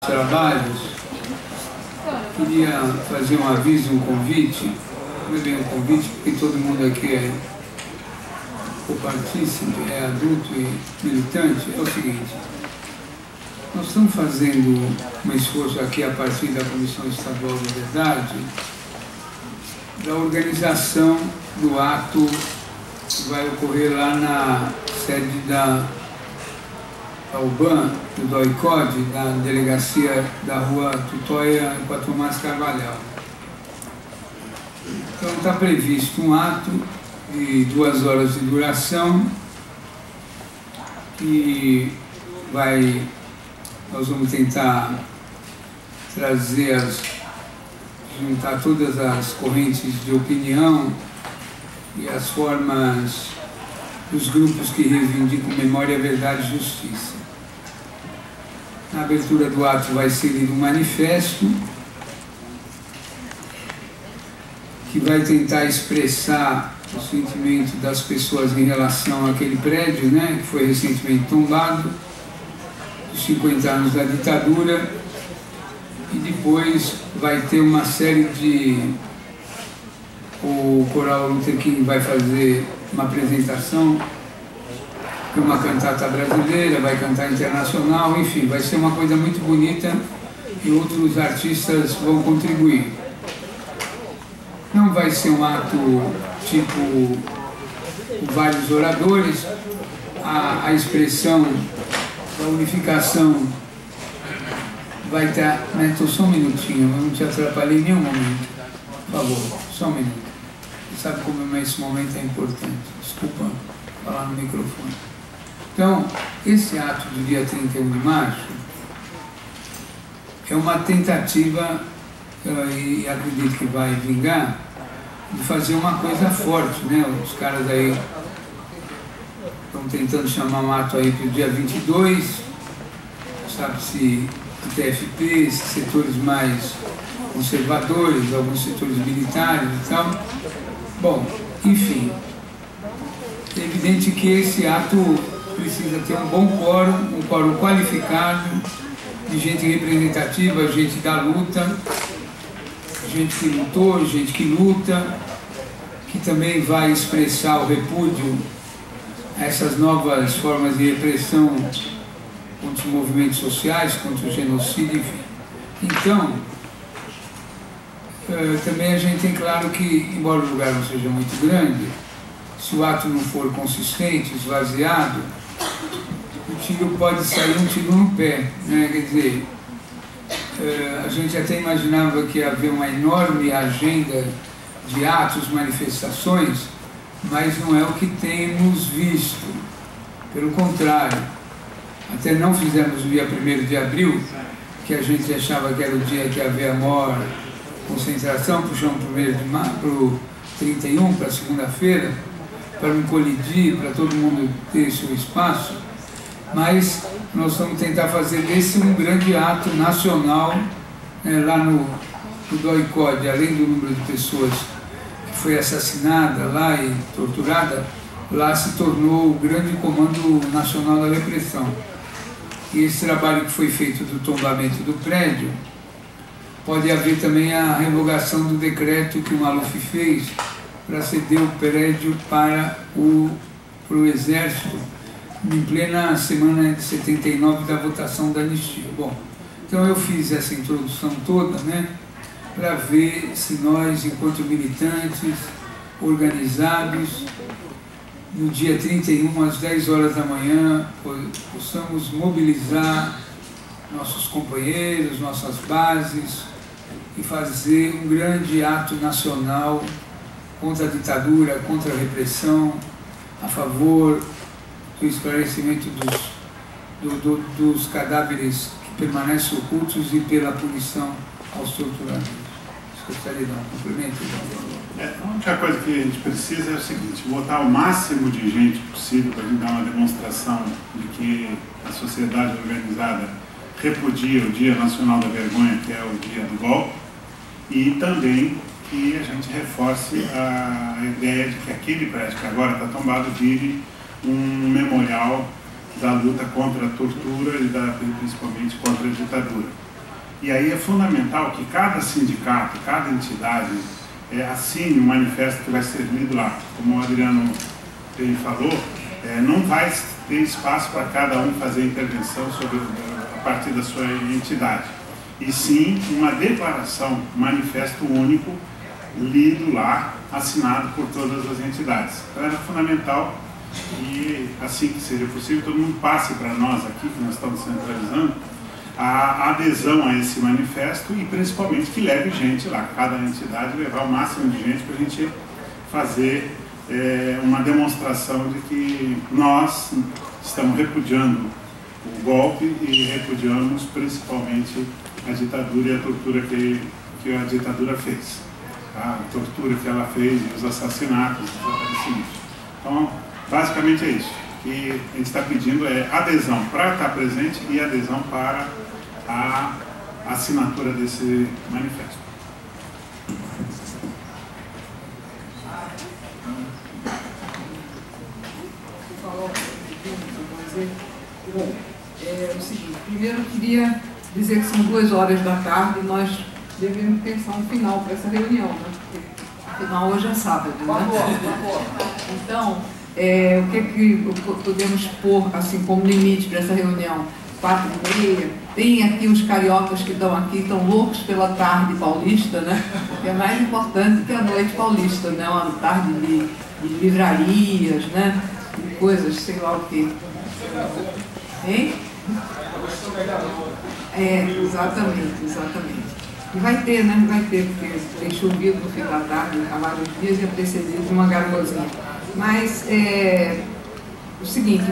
Trabalhos, queria fazer um aviso, um convite, não é bem um convite, porque todo mundo aqui é copartícipe, é adulto e militante. É o seguinte: nós estamos fazendo um esforço aqui a partir da Comissão Estadual da Verdade, da organização do ato que vai ocorrer lá na sede da UBAN, do DOI-CODE, da delegacia da rua Tutóia com a Tomás Carvalhal. Então está previsto um ato de 2 horas de duração que nós vamos tentar juntar todas as correntes de opinião e as formas dos grupos que reivindicam memória, verdade e justiça. Na abertura do ato vai ser lido um manifesto que vai tentar expressar o sentimento das pessoas em relação àquele prédio, né, que foi recentemente tombado, dos 50 anos da ditadura, e depois vai ter uma série de... O Coral Luther King vai fazer uma apresentação, uma cantata brasileira, vai cantar internacional, enfim, vai ser uma coisa muito bonita e outros artistas vão contribuir. Não vai ser um ato tipo vários oradores, a expressão da unificação vai estar... Neto, só um minutinho, eu não te atrapalhei em nenhum momento, por favor, só um minuto. Você sabe como esse momento é importante, desculpa falar no microfone. Então, esse ato do dia 31 de março é uma tentativa, e acredito que vai vingar, de fazer uma coisa forte, né? Os caras aí estão tentando chamar um ato aí para o dia 22, sabe-se o TFP, esses setores mais conservadores, alguns setores militares e tal. Bom, enfim, é evidente que esse ato precisa ter um bom quórum, um quórum qualificado, de gente representativa, gente da luta, gente que lutou, gente que luta, que também vai expressar o repúdio a essas novas formas de repressão contra os movimentos sociais, contra o genocídio, enfim. Então, também a gente tem claro que, embora o lugar não seja muito grande, se o ato não for consistente, esvaziado, o tiro pode sair um tiro no pé, né? Quer dizer, a gente até imaginava que havia uma enorme agenda de atos, manifestações, mas não é o que temos visto. Pelo contrário, até não fizemos o dia 1º de abril, que a gente achava que era o dia que havia a maior concentração, puxamos para o 31, para segunda-feira, para não colidir, para todo mundo ter seu espaço, mas nós vamos tentar fazer desse um grande ato nacional, lá no DOI-CODE, além do número de pessoas que foi assassinada lá e torturada, lá se tornou o grande Comando Nacional da Repressão. E esse trabalho que foi feito do tombamento do prédio, pode haver também a revogação do decreto que o Maluf fez para ceder o prédio para o Exército, em plena semana de 79 da votação da anistia. Bom, então eu fiz essa introdução toda, né, para ver se nós, enquanto militantes, organizados, no dia 31, às 10 horas da manhã, possamos mobilizar nossos companheiros, nossas bases, e fazer um grande ato nacional contra a ditadura, contra a repressão, a favor do esclarecimento dos cadáveres que permanecem ocultos e pela punição aos torturadores. Gostaria de dar um cumprimento. A única coisa que a gente precisa é o seguinte: botar o máximo de gente possível para a gente dar uma demonstração de que a sociedade organizada repudia o Dia Nacional da Vergonha, que é o dia do golpe, e também que a gente reforce a ideia de que aquele prédio que agora está tombado vire um memorial da luta contra a tortura e principalmente contra a ditadura. E aí é fundamental que cada sindicato, cada entidade assine um manifesto que vai ser lido lá. Como o Adriano bem falou, não vai ter espaço para cada um fazer intervenção a partir da sua entidade. E sim uma declaração, um manifesto único, lido lá, assinado por todas as entidades. Então era fundamental que, assim que seja possível, todo mundo passe para nós aqui, que nós estamos centralizando, a adesão a esse manifesto e principalmente que leve gente lá, cada entidade levar o máximo de gente para a gente fazer uma demonstração de que nós estamos repudiando o golpe e repudiamos principalmente a ditadura e a tortura que a ditadura fez. A tortura que ela fez e os assassinatos, os desaparecimentos. Então, basicamente é isso. O que a gente está pedindo é adesão para estar presente e adesão para a assinatura desse manifesto. Bom, é o seguinte, primeiro eu queria dizer que são 2 horas da tarde e nós devemos pensar um final para essa reunião, né? Porque afinal hoje é sábado, né? Então, o que podemos pôr assim como limite para essa reunião? 4h30. Tem aqui os cariocas que estão aqui, estão loucos pela tarde paulista, né? Que é mais importante que a noite paulista, né? Uma tarde de livrarias, né? De coisas, sei lá o quê. Hein? Exatamente. E vai ter, né? Vai ter, porque tem chovido no fim da tarde, há vários dias, e é precedido de uma garoazinha. Mas, o seguinte,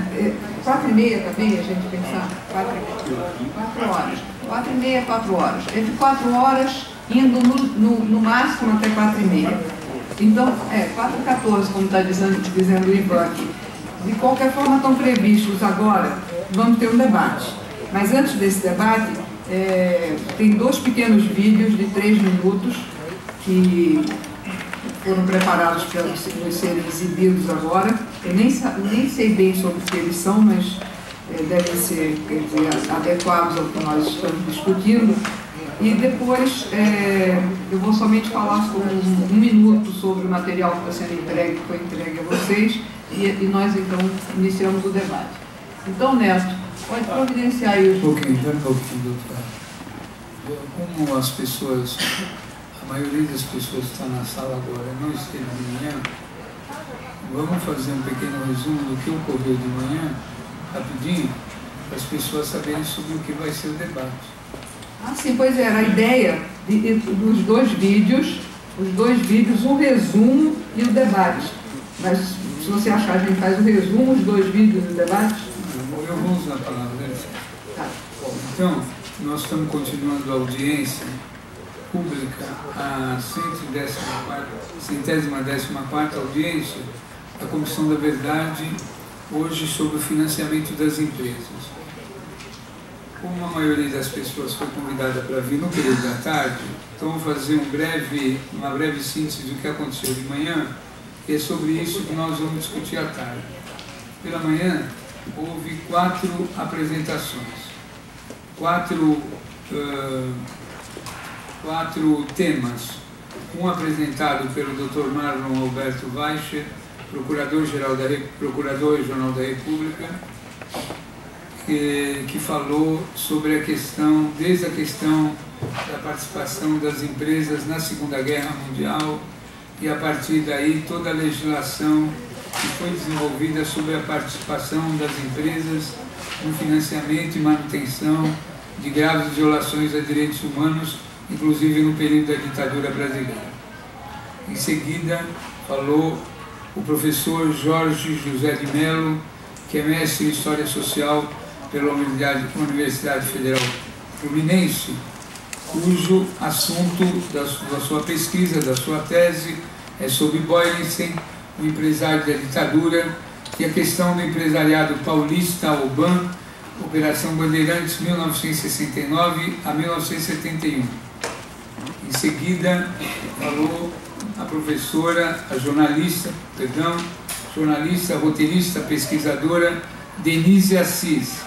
4h30 também, a gente pensar, 4 horas. 4h30, 4 horas. Entre 4 horas, indo no máximo até 4h30. Então, 4h14, como está dizendo o Ivan aqui. De qualquer forma, estão previstos agora, vamos ter um debate. Mas antes desse debate, tem 2 pequenos vídeos de 3 minutos que foram preparados para serem exibidos agora. Eu nem sei bem sobre o que eles são, mas devem ser, quer dizer, adequados ao que nós estamos discutindo. E depois eu vou somente falar por 1 minuto sobre o material que está sendo entregue, que foi entregue a vocês, e nós então iniciamos o debate. Então, Neto, pode providenciar aí um pouquinho, doutor. Como as pessoas, a maioria das pessoas que está na sala agora não esteve de manhã, vamos fazer um pequeno resumo do que ocorreu de manhã, rapidinho, para as pessoas saberem sobre o que vai ser o debate. Ah, sim, pois era a ideia dos 2 vídeos, um resumo e o debate. Mas se você achar, a gente faz o resumo, os 2 vídeos e o debate? Eu vou usar a palavra, né? Tá. Então, nós estamos continuando a audiência pública, a 114ª audiência da Comissão da Verdade, hoje sobre o financiamento das empresas. Como a maioria das pessoas foi convidada para vir no período da tarde, então vou fazer uma breve síntese do que aconteceu de manhã, e é sobre isso que nós vamos discutir à tarde. Pela manhã, houve 4 apresentações, 4 temas. Um apresentado pelo Dr. Marlon Alberto Weicher, Procurador-Geral da República, que falou sobre desde a questão da participação das empresas na Segunda Guerra Mundial e a partir daí toda a legislação que foi desenvolvida sobre a participação das empresas no financiamento e manutenção de graves violações a direitos humanos, inclusive no período da ditadura brasileira. Em seguida, falou o professor Jorge José de Mello, que é mestre em História Social pela Universidade Federal Fluminense, cujo assunto da sua pesquisa, da sua tese, é sobre Boylensen, o empresário da ditadura, e a questão do empresariado paulista, OBAN, Operação Bandeirantes 1969 a 1971. Em seguida, falou a professora, jornalista, roteirista, pesquisadora, Denise Assis,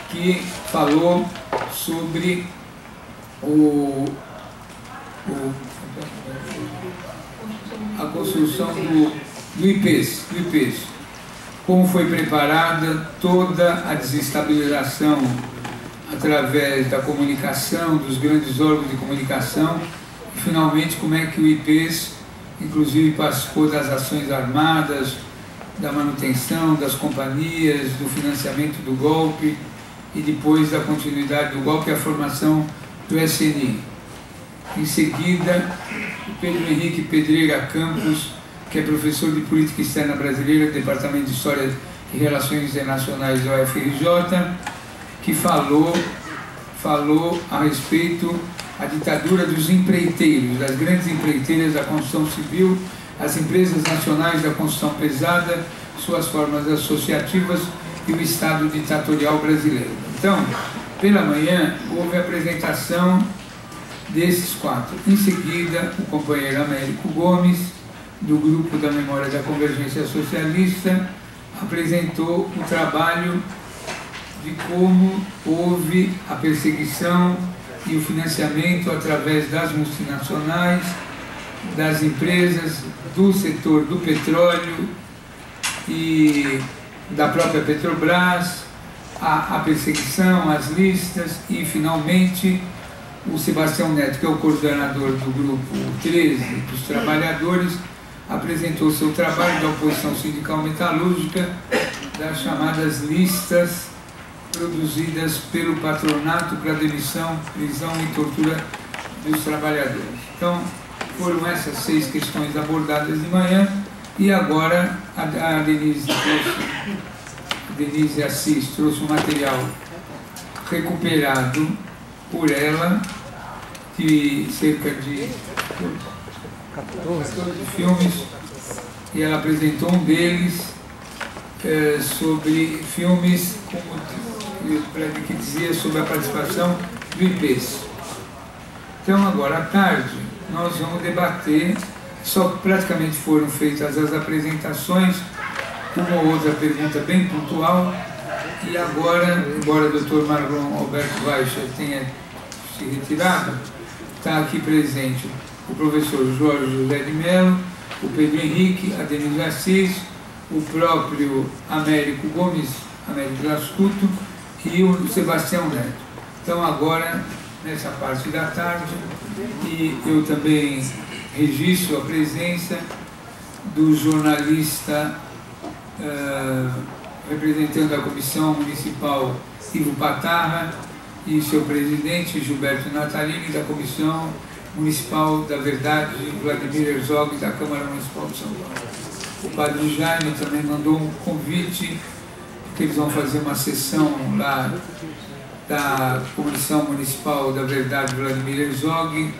que falou sobre a construção do IPES, como foi preparada toda a desestabilização através da comunicação, dos grandes órgãos de comunicação, e finalmente como é que o IPES, inclusive, participou das ações armadas, da manutenção das companhias, do financiamento do golpe e depois da continuidade do golpe e a formação do SNI. Em seguida, o Pedro Henrique Pedreira Campos, que é professor de Política Externa Brasileira do Departamento de História e Relações Internacionais da UFRJ, que falou a respeito da ditadura dos empreiteiros, das grandes empreiteiras da construção civil, as empresas nacionais da construção pesada, suas formas associativas e o Estado ditatorial brasileiro. Então, pela manhã, houve a apresentação desses 4. Em seguida, o companheiro Américo Gomes, do Grupo da Memória da Convergência Socialista, apresentou o trabalho de como houve a perseguição e o financiamento através das multinacionais, das empresas, do setor do petróleo e da própria Petrobras, a perseguição, as listas e, finalmente, o Sebastião Neto, que é o coordenador do grupo 13 dos trabalhadores, apresentou seu trabalho da oposição sindical metalúrgica, das chamadas listas produzidas pelo patronato para demissão, prisão e tortura dos trabalhadores. Então, foram essas 6 questões abordadas de manhã e agora a Denise Assis trouxe um material recuperado por ela de cerca de 14 filmes e ela apresentou um deles sobre filmes que dizia sobre a participação do IPES. Então agora à tarde nós vamos debater, só praticamente foram feitas as apresentações, uma ou outra pergunta bem pontual, e agora, embora o Dr. Marlon Alberto Weicher tenha se retirado, está aqui presente o professor Jorge José de Mello, o Pedro Henrique, a Denise Assis, o próprio Américo Gomes, Américo Astuto e o Sebastião Neto. Então agora, nessa parte da tarde, e eu também registro a presença do jornalista representando a Comissão Municipal Ivo Patarra e seu presidente Gilberto Natalini, da Comissão Municipal da Verdade Vladimir Herzog, da Câmara Municipal de São Paulo. O padre Jaime também mandou um convite, porque eles vão fazer uma sessão lá da Comissão Municipal da Verdade Vladimir Herzog,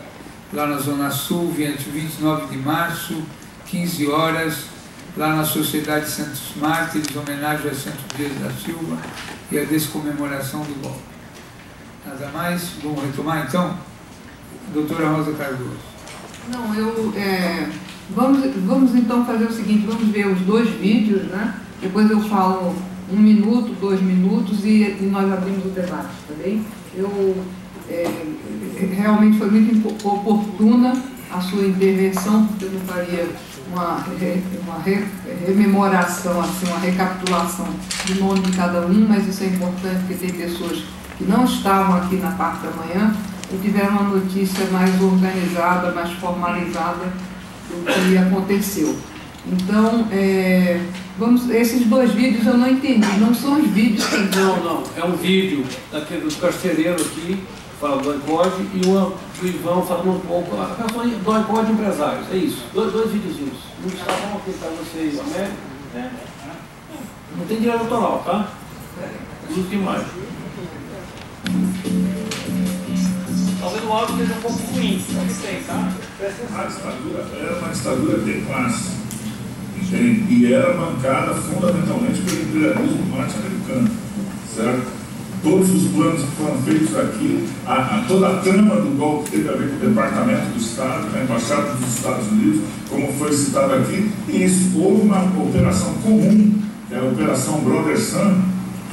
lá na Zona Sul, 29 de março, 15 horas, lá na Sociedade Santos Mártires, homenagem a Santos Dias da Silva e a descomemoração do golpe. Nada mais? Vamos retomar então? Doutora Rosa Cardoso. Não, vamos então fazer o seguinte, vamos ver os 2 vídeos, né? Depois eu falo 1 minuto, 2 minutos e nós abrimos o debate, tá bem? Realmente foi muito oportuna a sua intervenção, porque eu não faria uma rememoração, assim, uma recapitulação do nome de cada um, mas isso é importante porque tem pessoas que não estavam aqui na parte da manhã e tiveram uma notícia mais organizada, mais formalizada do que aconteceu. Então, esses 2 vídeos eu não entendi, não são os vídeos que... Não, é um vídeo daquele do carcereiro aqui, fala do ICOD, e uma do Ivan falando um pouco, a questão do ICOD empresários, é isso, 2 videozinhos. Não estavam aqui para vocês, Américo, né? Não tem direito autoral, tá? Uso de imagem. Talvez o áudio seja um pouco ruim, não sei, tá? A ditadura era uma ditadura de classe, entende? E era bancada fundamentalmente pelo imperialismo norte-americano, certo? Todos os planos que foram feitos aqui, toda a trama do golpe teve a ver com o Departamento do Estado, com a Embaixada dos Estados Unidos, como foi citado aqui, e isso houve uma operação comum, que é a Operação Brother Sun,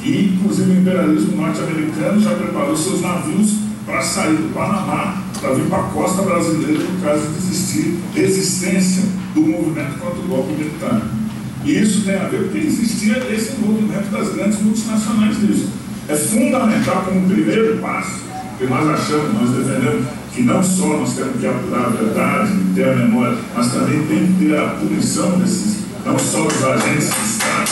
que inclusive o imperialismo norte-americano já preparou seus navios para sair do Panamá, para vir para a costa brasileira, no caso de existir resistência do movimento contra o golpe militar. E isso tem a ver porque existia esse movimento das grandes multinacionais nisso. É fundamental como primeiro passo, que nós achamos, nós defendemos, que não só nós temos que apurar a verdade, ter a memória, mas também tem que ter a punição desses, não só dos agentes de Estado,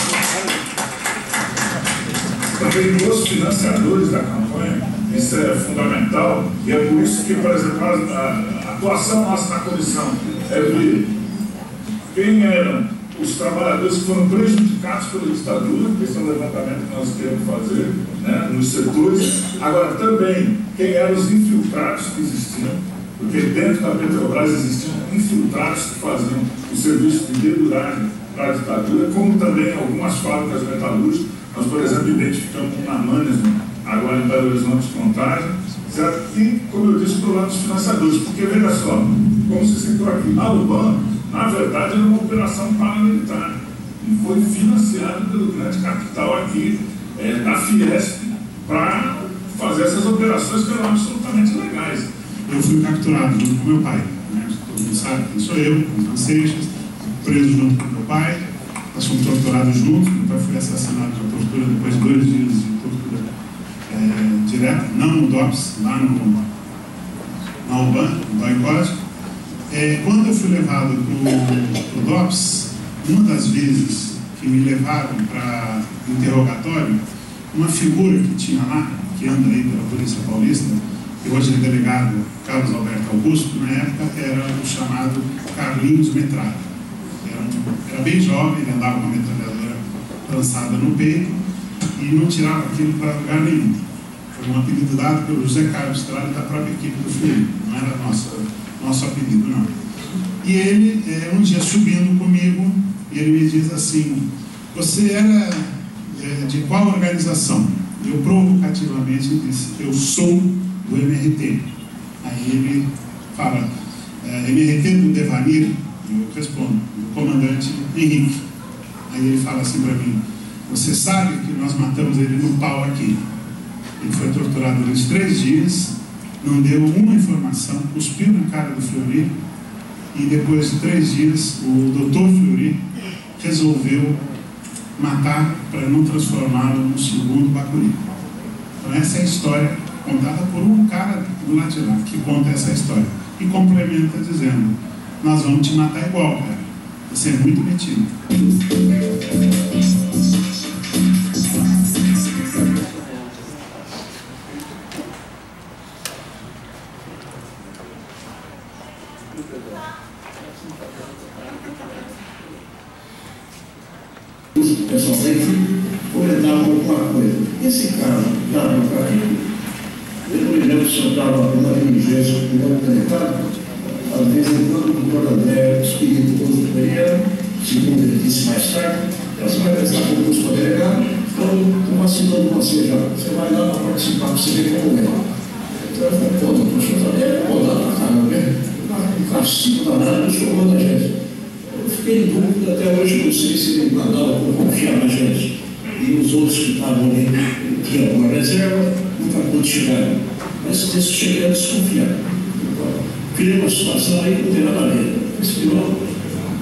também dos financiadores da campanha. Isso é fundamental, e é por isso que, por exemplo, a atuação nossa na comissão é ver quem eram os trabalhadores que foram prejudicados pela ditadura, esse é um levantamento que nós queremos fazer, né, nos setores. Agora, também, quem eram os infiltrados que existiam, porque dentro da Petrobras existiam infiltrados que faziam o serviço de deduragem para a ditadura, como também algumas fábricas metalúrgicas. Nós, por exemplo, identificamos na Manesman, agora em Belo Horizonte, Contagem, certo? E, como eu disse, do lado dos financiadores, porque, veja só, como se citou aqui, a UBAN, na verdade, era uma operação paramilitar e foi financiada pelo grande capital aqui da Fiesp para fazer essas operações que eram absolutamente legais. Eu fui capturado junto com meu pai, né? Todo mundo sabe quem sou eu, Antônio Seixas, preso junto com meu pai, nós fomos torturados juntos. Meu pai foi assassinado de tortura depois de 2 dias de tortura direta, não no DOPS, lá na UBAN, no DOI-CODE. Quando eu fui levado para o DOPS, uma das vezes que me levaram para interrogatório, uma figura que tinha lá, que anda aí pela Polícia Paulista, que hoje é delegado Carlos Alberto Augusto, na época era o chamado Carlinhos Metralha. Era bem jovem, ele andava com uma metralhadora lançada no peito e não tirava aquilo para lugar nenhum. Foi um apelido dado pelo José Carlos Estrada da própria equipe do Fleury, não era nosso apelido, não. E ele, um dia subindo comigo, ele me diz assim: você era de qual organização? Eu provocativamente disse: eu sou do MRT. Aí ele fala: MRT do Devanir? Eu respondo: do comandante Henrique. Aí ele fala assim para mim: você sabe que nós matamos ele no pau aqui? Ele foi torturado durante 3 dias, não deu uma informação, cuspiu na cara do Fleury, e depois de 3 dias o doutor Fleury resolveu matar para não transformá-lo no segundo Bacuri. Então essa é a história contada por um cara do lado de lá, que conta essa história e complementa dizendo: nós vamos te matar igual, cara, você é muito metido. O pessoal tem que comentar alguma coisa. Esse cara estava no caminho, eu não me lembro se eu estava numa diligência com o outro delegado, às vezes em quando o doutor André, espirituoso do Periano, segundo ele disse mais tarde, você vai prestar concurso para delegado, então estou vacinando você já, você vai lá para participar, para você ver como é. Então eu falei: pô, doutor, o senhor também pode dar para caramba, né? Um castigo danado, eu sou da gente. Eu fiquei em dúvida até hoje, não sei se ele mandava por confiar na gente. E os outros que estavam ali, que tinham uma reserva, nunca pude chegar. Mas desse cheguei a desconfiar. Criei uma situação aí que não tem nada a ver. Esse piloto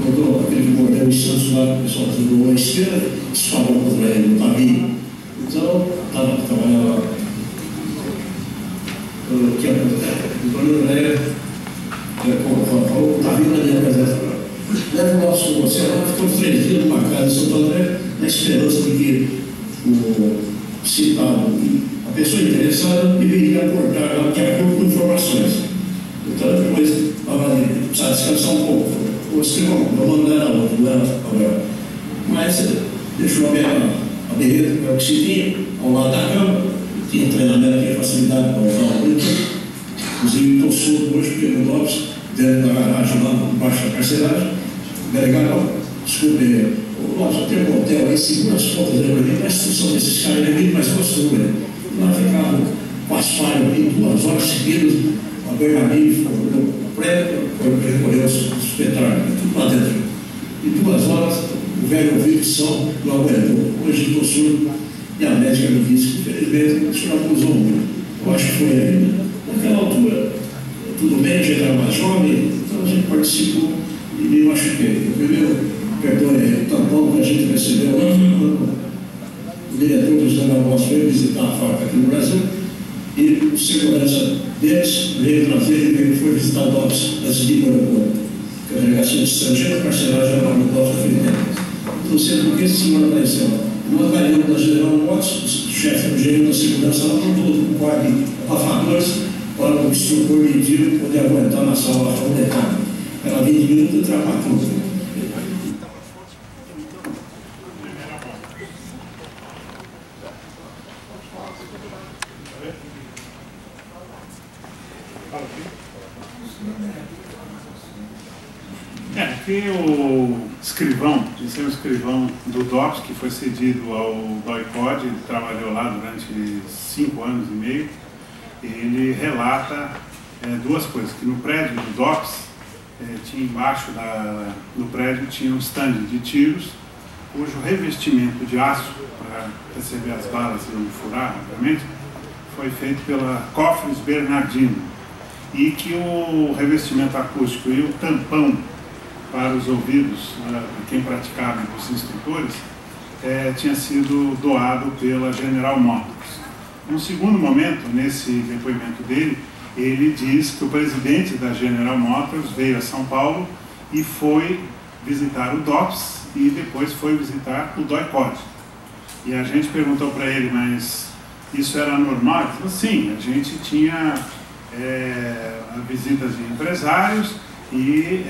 botou aquele que mordeu os Santos lá, o pessoal jogou à esquerda, disparou contra ele no caminho. Então, trabalhava lá. O que acontece? O Antônio André falou: está vindo na minha casa. Leva o nosso você lá, ficou 3 dias numa casa em Santo André, na esperança de que a pessoa interessada deveria aportar lá, de acordo com informações. Então, depois, precisava descansar um pouco. Você não era outro, não era Gabriel. Mas deixou a berreta, que é o que se tinha, ao lado da cama, tinha treinamento, tinha facilidade para usar o brinco. Inclusive, estou surdo hoje, porque no DOPS, dentro da garagem lá, embaixo da carceragem, o delegado, desculpe, nós temos um hotel aí, segura as contas aí para mim, presta atenção desses caras, ele é muito mais gostoso, né? Lá ficava com as palhas aí 2 horas seguidas, a Bernardinho ficou no prédio, foi recolher os espetáculos, tudo lá dentro. E 2 horas, o velho ouvido de som não aguentou. Hoje estou surdo, e a médica me disse que, infelizmente, o senhor abusou muito. Eu acho que foi aí. tudo bem, já era mais jovem, então a gente participou e me machuquei. O primeiro perdão é o tampão que a gente recebeu quando o diretor dos Zanavós veio visitar a fábrica aqui no Brasil, e o segurança deles veio trazer e foi visitar o DOPS antes de ir para o aeroporto. Que a delegacia de estrangeiro carcerária já no DOPS naquele tempo. Então, sendo que esse senhor apareceu numa reunião da General Motors, o chefe do gerente da segurança lá mandou um par de abafadores para o instrutor medir poder aguentar na sala o detalhe. Era 20 minutos e trabalhou. Aqui o escrivão, esse é o escrivão do DOPS, que foi cedido ao DOI-CODE, ele trabalhou lá durante 5 anos e meio, e ele relata duas coisas, que no prédio do DOPS, tinha embaixo do prédio tinha um stand de tiros, cujo revestimento de aço, para receber as balas e não furar, obviamente, foi feito pela Cofres Bernardino, e que o revestimento acústico e o tampão para os ouvidos, quem praticava, os instrutores, tinha sido doado pela General Motors. Num segundo momento, nesse depoimento dele, ele diz que o presidente da General Motors veio a São Paulo e foi visitar o DOPS e depois foi visitar o DOI-CODE. E a gente perguntou para ele, mas isso era normal? Ele falou, sim, a gente tinha visitas de empresários e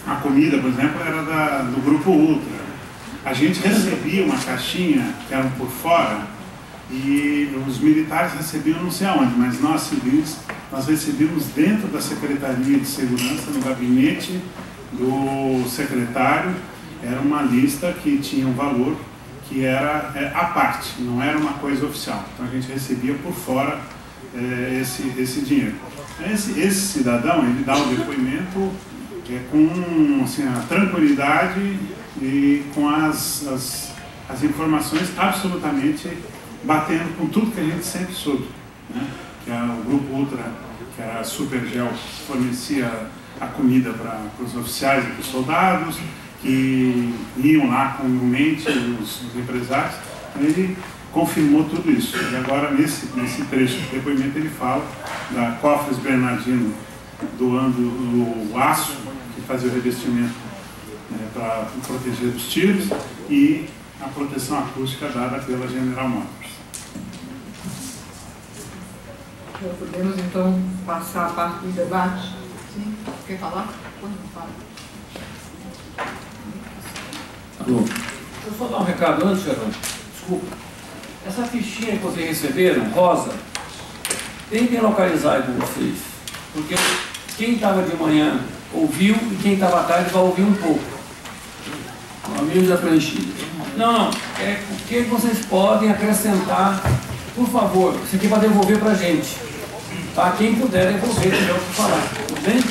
a comida, por exemplo, era do Grupo Ultra. A gente recebia uma caixinha que era por fora e os militares recebiam não sei aonde, mas nós civis, nós recebíamos dentro da Secretaria de Segurança, no gabinete do secretário, era uma lista que tinha um valor que era à parte, não era uma coisa oficial. Então a gente recebia por fora esse dinheiro. Esse cidadão, ele dá o depoimento com assim, a tranquilidade e com as informações absolutamente batendo com tudo que a gente sempre soube, né? Que o Grupo Ultra, que era a Supergel, fornecia a comida para os oficiais e para os soldados, que iam lá comumente os empresários. Então ele confirmou tudo isso. E agora, nesse trecho do depoimento, ele fala da Cofres Bernardino doando o aço que fazia o revestimento para proteger dos tiros e a proteção acústica dada pela General Motors. Podemos então passar a parte do debate? Sim? Quer falar? Quando fala. Alô. Deixa eu só dar um recado antes, Geraldo. Desculpa. Essa fichinha que vocês receberam, rosa, tentem localizar com vocês. Porque quem estava de manhã ouviu e quem estava à tarde vai ouvir um pouco. Uma mídia preenchida. Não, é o que vocês podem acrescentar, por favor, isso aqui para devolver para a gente. Tá? Quem puder devolver, tiver o que falar. Tudo bem?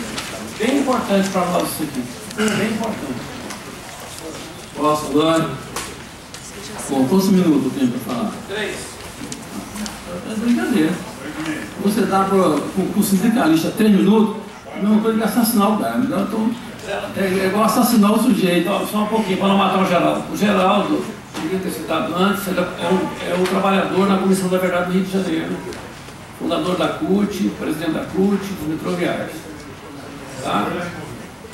Bem importante para nós isso aqui. Bem importante. Posso agora? Bom, quantos minutos eu tenho para falar? 3. É brincadeira. Você dá para o sindicalista 3 minutos, a mesma coisa que assassinar o cara. Então, é igual assassinar o sujeito. Só um pouquinho, para não matar o Geraldo. O Geraldo, queria ter citado antes, é o trabalhador na Comissão da Verdade do Rio de Janeiro, fundador da CUT, presidente da CUT, dos metroviários. Tá?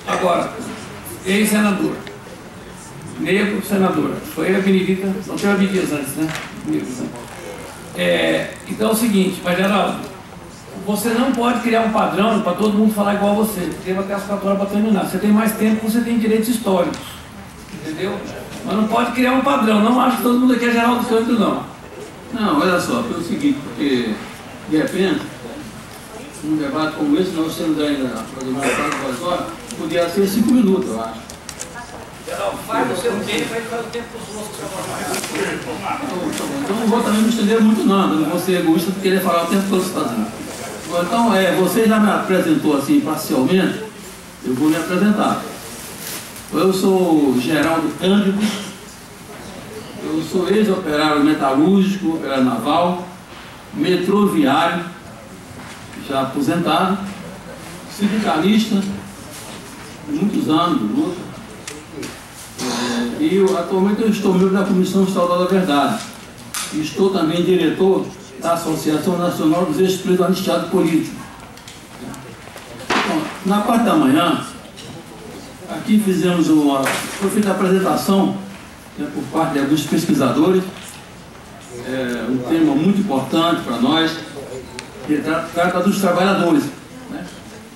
Agora, ex-senador. Negro, senador. Foi ele a Benedita, não teve a Benedita antes, né? Então é o seguinte, mas Geraldo, você não pode criar um padrão para todo mundo falar igual a você. Tem até as 4 horas para terminar. Você tem mais tempo, você tem direitos históricos. Entendeu? Mas não pode criar um padrão. Não acho que todo mundo aqui é Geraldo Santos, não. Não, olha só, pelo seguinte, porque de repente, num debate como esse, nós temos ainda aproximadamente 2 horas, podia ser 5 minutos, eu acho. Geraldo, faz o seu tempo, aí faz o tempo dos outros que você vai. Então não vou também me estender muito não vou ser egoísta de querer falar o tempo todo sozinho. Então, você já me apresentou assim parcialmente, eu vou me apresentar. Eu sou Geraldo Cândido, eu sou ex-operário metalúrgico, operário naval, metroviário já aposentado, sindicalista, muitos anos de luta. E atualmente eu estou membro da Comissão Estadual da Verdade. E estou também diretor da Associação Nacional dos Ex-Presos Anistiados Políticos. Bom, na parte da manhã, aqui foi feita a apresentação, né, por parte de alguns pesquisadores, um tema muito importante para nós, que trata dos trabalhadores, né?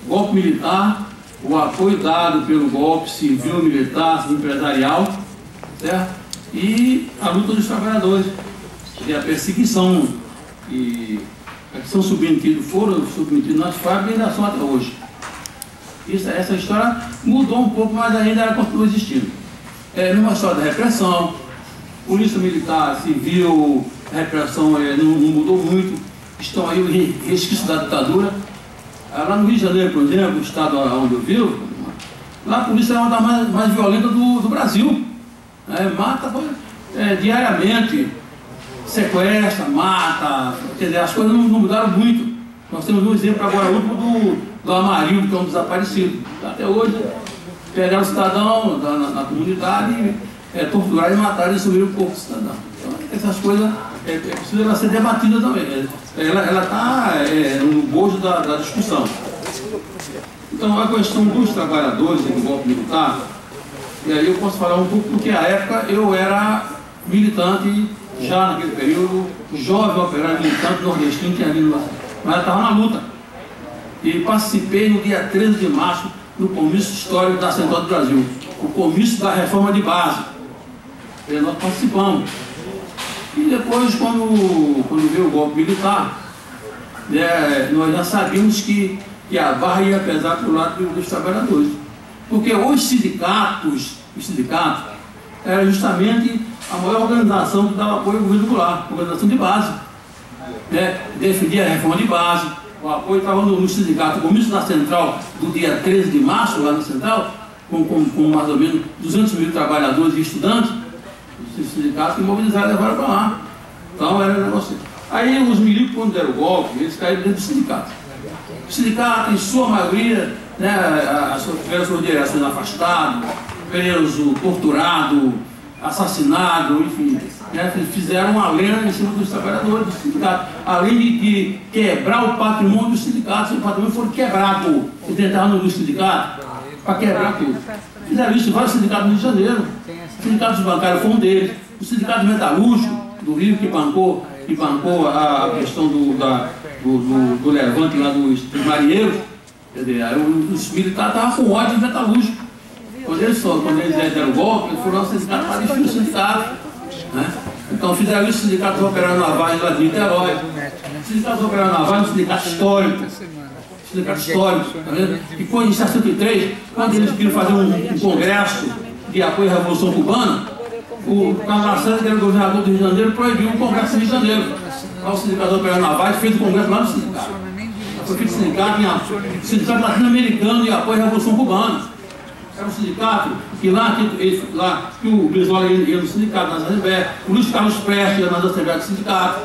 Golpe militar, o apoio dado pelo golpe civil, militar, empresarial, certo? E a luta dos trabalhadores, e a perseguição que foram submetidos nas fábricas e ainda são até hoje. Essa história mudou um pouco, mas ainda ela continua existindo. É uma história da repressão, polícia militar, civil, a repressão não mudou muito, estão aí os resquícios da ditadura. Lá no Rio de Janeiro, por exemplo, o estado onde eu vivo, lá a polícia é uma das mais violentas do Brasil. Mata diariamente, sequestra, mata, quer dizer, as coisas não mudaram muito. Nós temos um exemplo agora último do Amarildo, que é um desaparecido. Até hoje, pegaram o cidadão na comunidade, torturaram e mataram e sumiram o corpo do cidadão. Então, essas coisas precisam ser debatidas também. Ela está no bojo da discussão. Então, a questão dos trabalhadores do golpe militar, e aí eu posso falar um pouco, porque à época eu era militante, já naquele período, jovem operário militante nordestino, tinha vindo lá, mas estava na luta. E participei no dia 13 de março no comício histórico da Central do Brasil, o comício da reforma de base. E nós participamos. E depois, quando veio o golpe militar, nós já sabíamos que a barra ia pesar para o lado dos trabalhadores. Porque os sindicatos era justamente a maior organização que dava apoio ao governo Goulart, organização de base. Defendia a reforma de base, o apoio estava no sindicato. O comício da Central, do dia 13 de março, lá na Central, com mais ou menos 200 mil trabalhadores e estudantes, os sindicatos que mobilizaram e levaram para lá. Então era um negócio. Aí os milicos, quando deram o golpe, eles caíram dentro do sindicato. O sindicato, em sua maioria, tiveram suas direções afastadas, preso, torturado, assassinado, enfim, fizeram uma lenda em cima dos trabalhadores do sindicato, além de quebrar o patrimônio dos sindicatos. O patrimônio foi quebrado, eles tentaram no sindicato para quebrar tudo. Fizeram isso em vários sindicatos no Rio de Janeiro. O sindicato dos bancários foi um deles, o sindicato metalúrgico do Rio, que bancou a questão do levante lá dos marinheiros. Quer dizer, os militares estavam com ódio de metalúrgico. Quando eles deram o golpe, eles foram ao sindicato para destruir o sindicato. Então fizeram isso, sindicatos operários navais lá de Niterói. Sindicatos operários navais, um sindicato histórico. Tá vendo? E quando em 63, quando eles queriam fazer um congresso de apoio à Revolução Cubana, o Camargo, que era o governador do Rio de Janeiro, proibiu um congresso no Rio de Janeiro. Lá o sindicato operário navais fez o congresso lá no sindicato. Foi feito sindicato latino-americano de apoio à Revolução Cubana. Era um sindicato que que o Brizola ia no sindicato, nas assembleias, o Luiz Carlos Prestes ia nas assembleias do sindicato,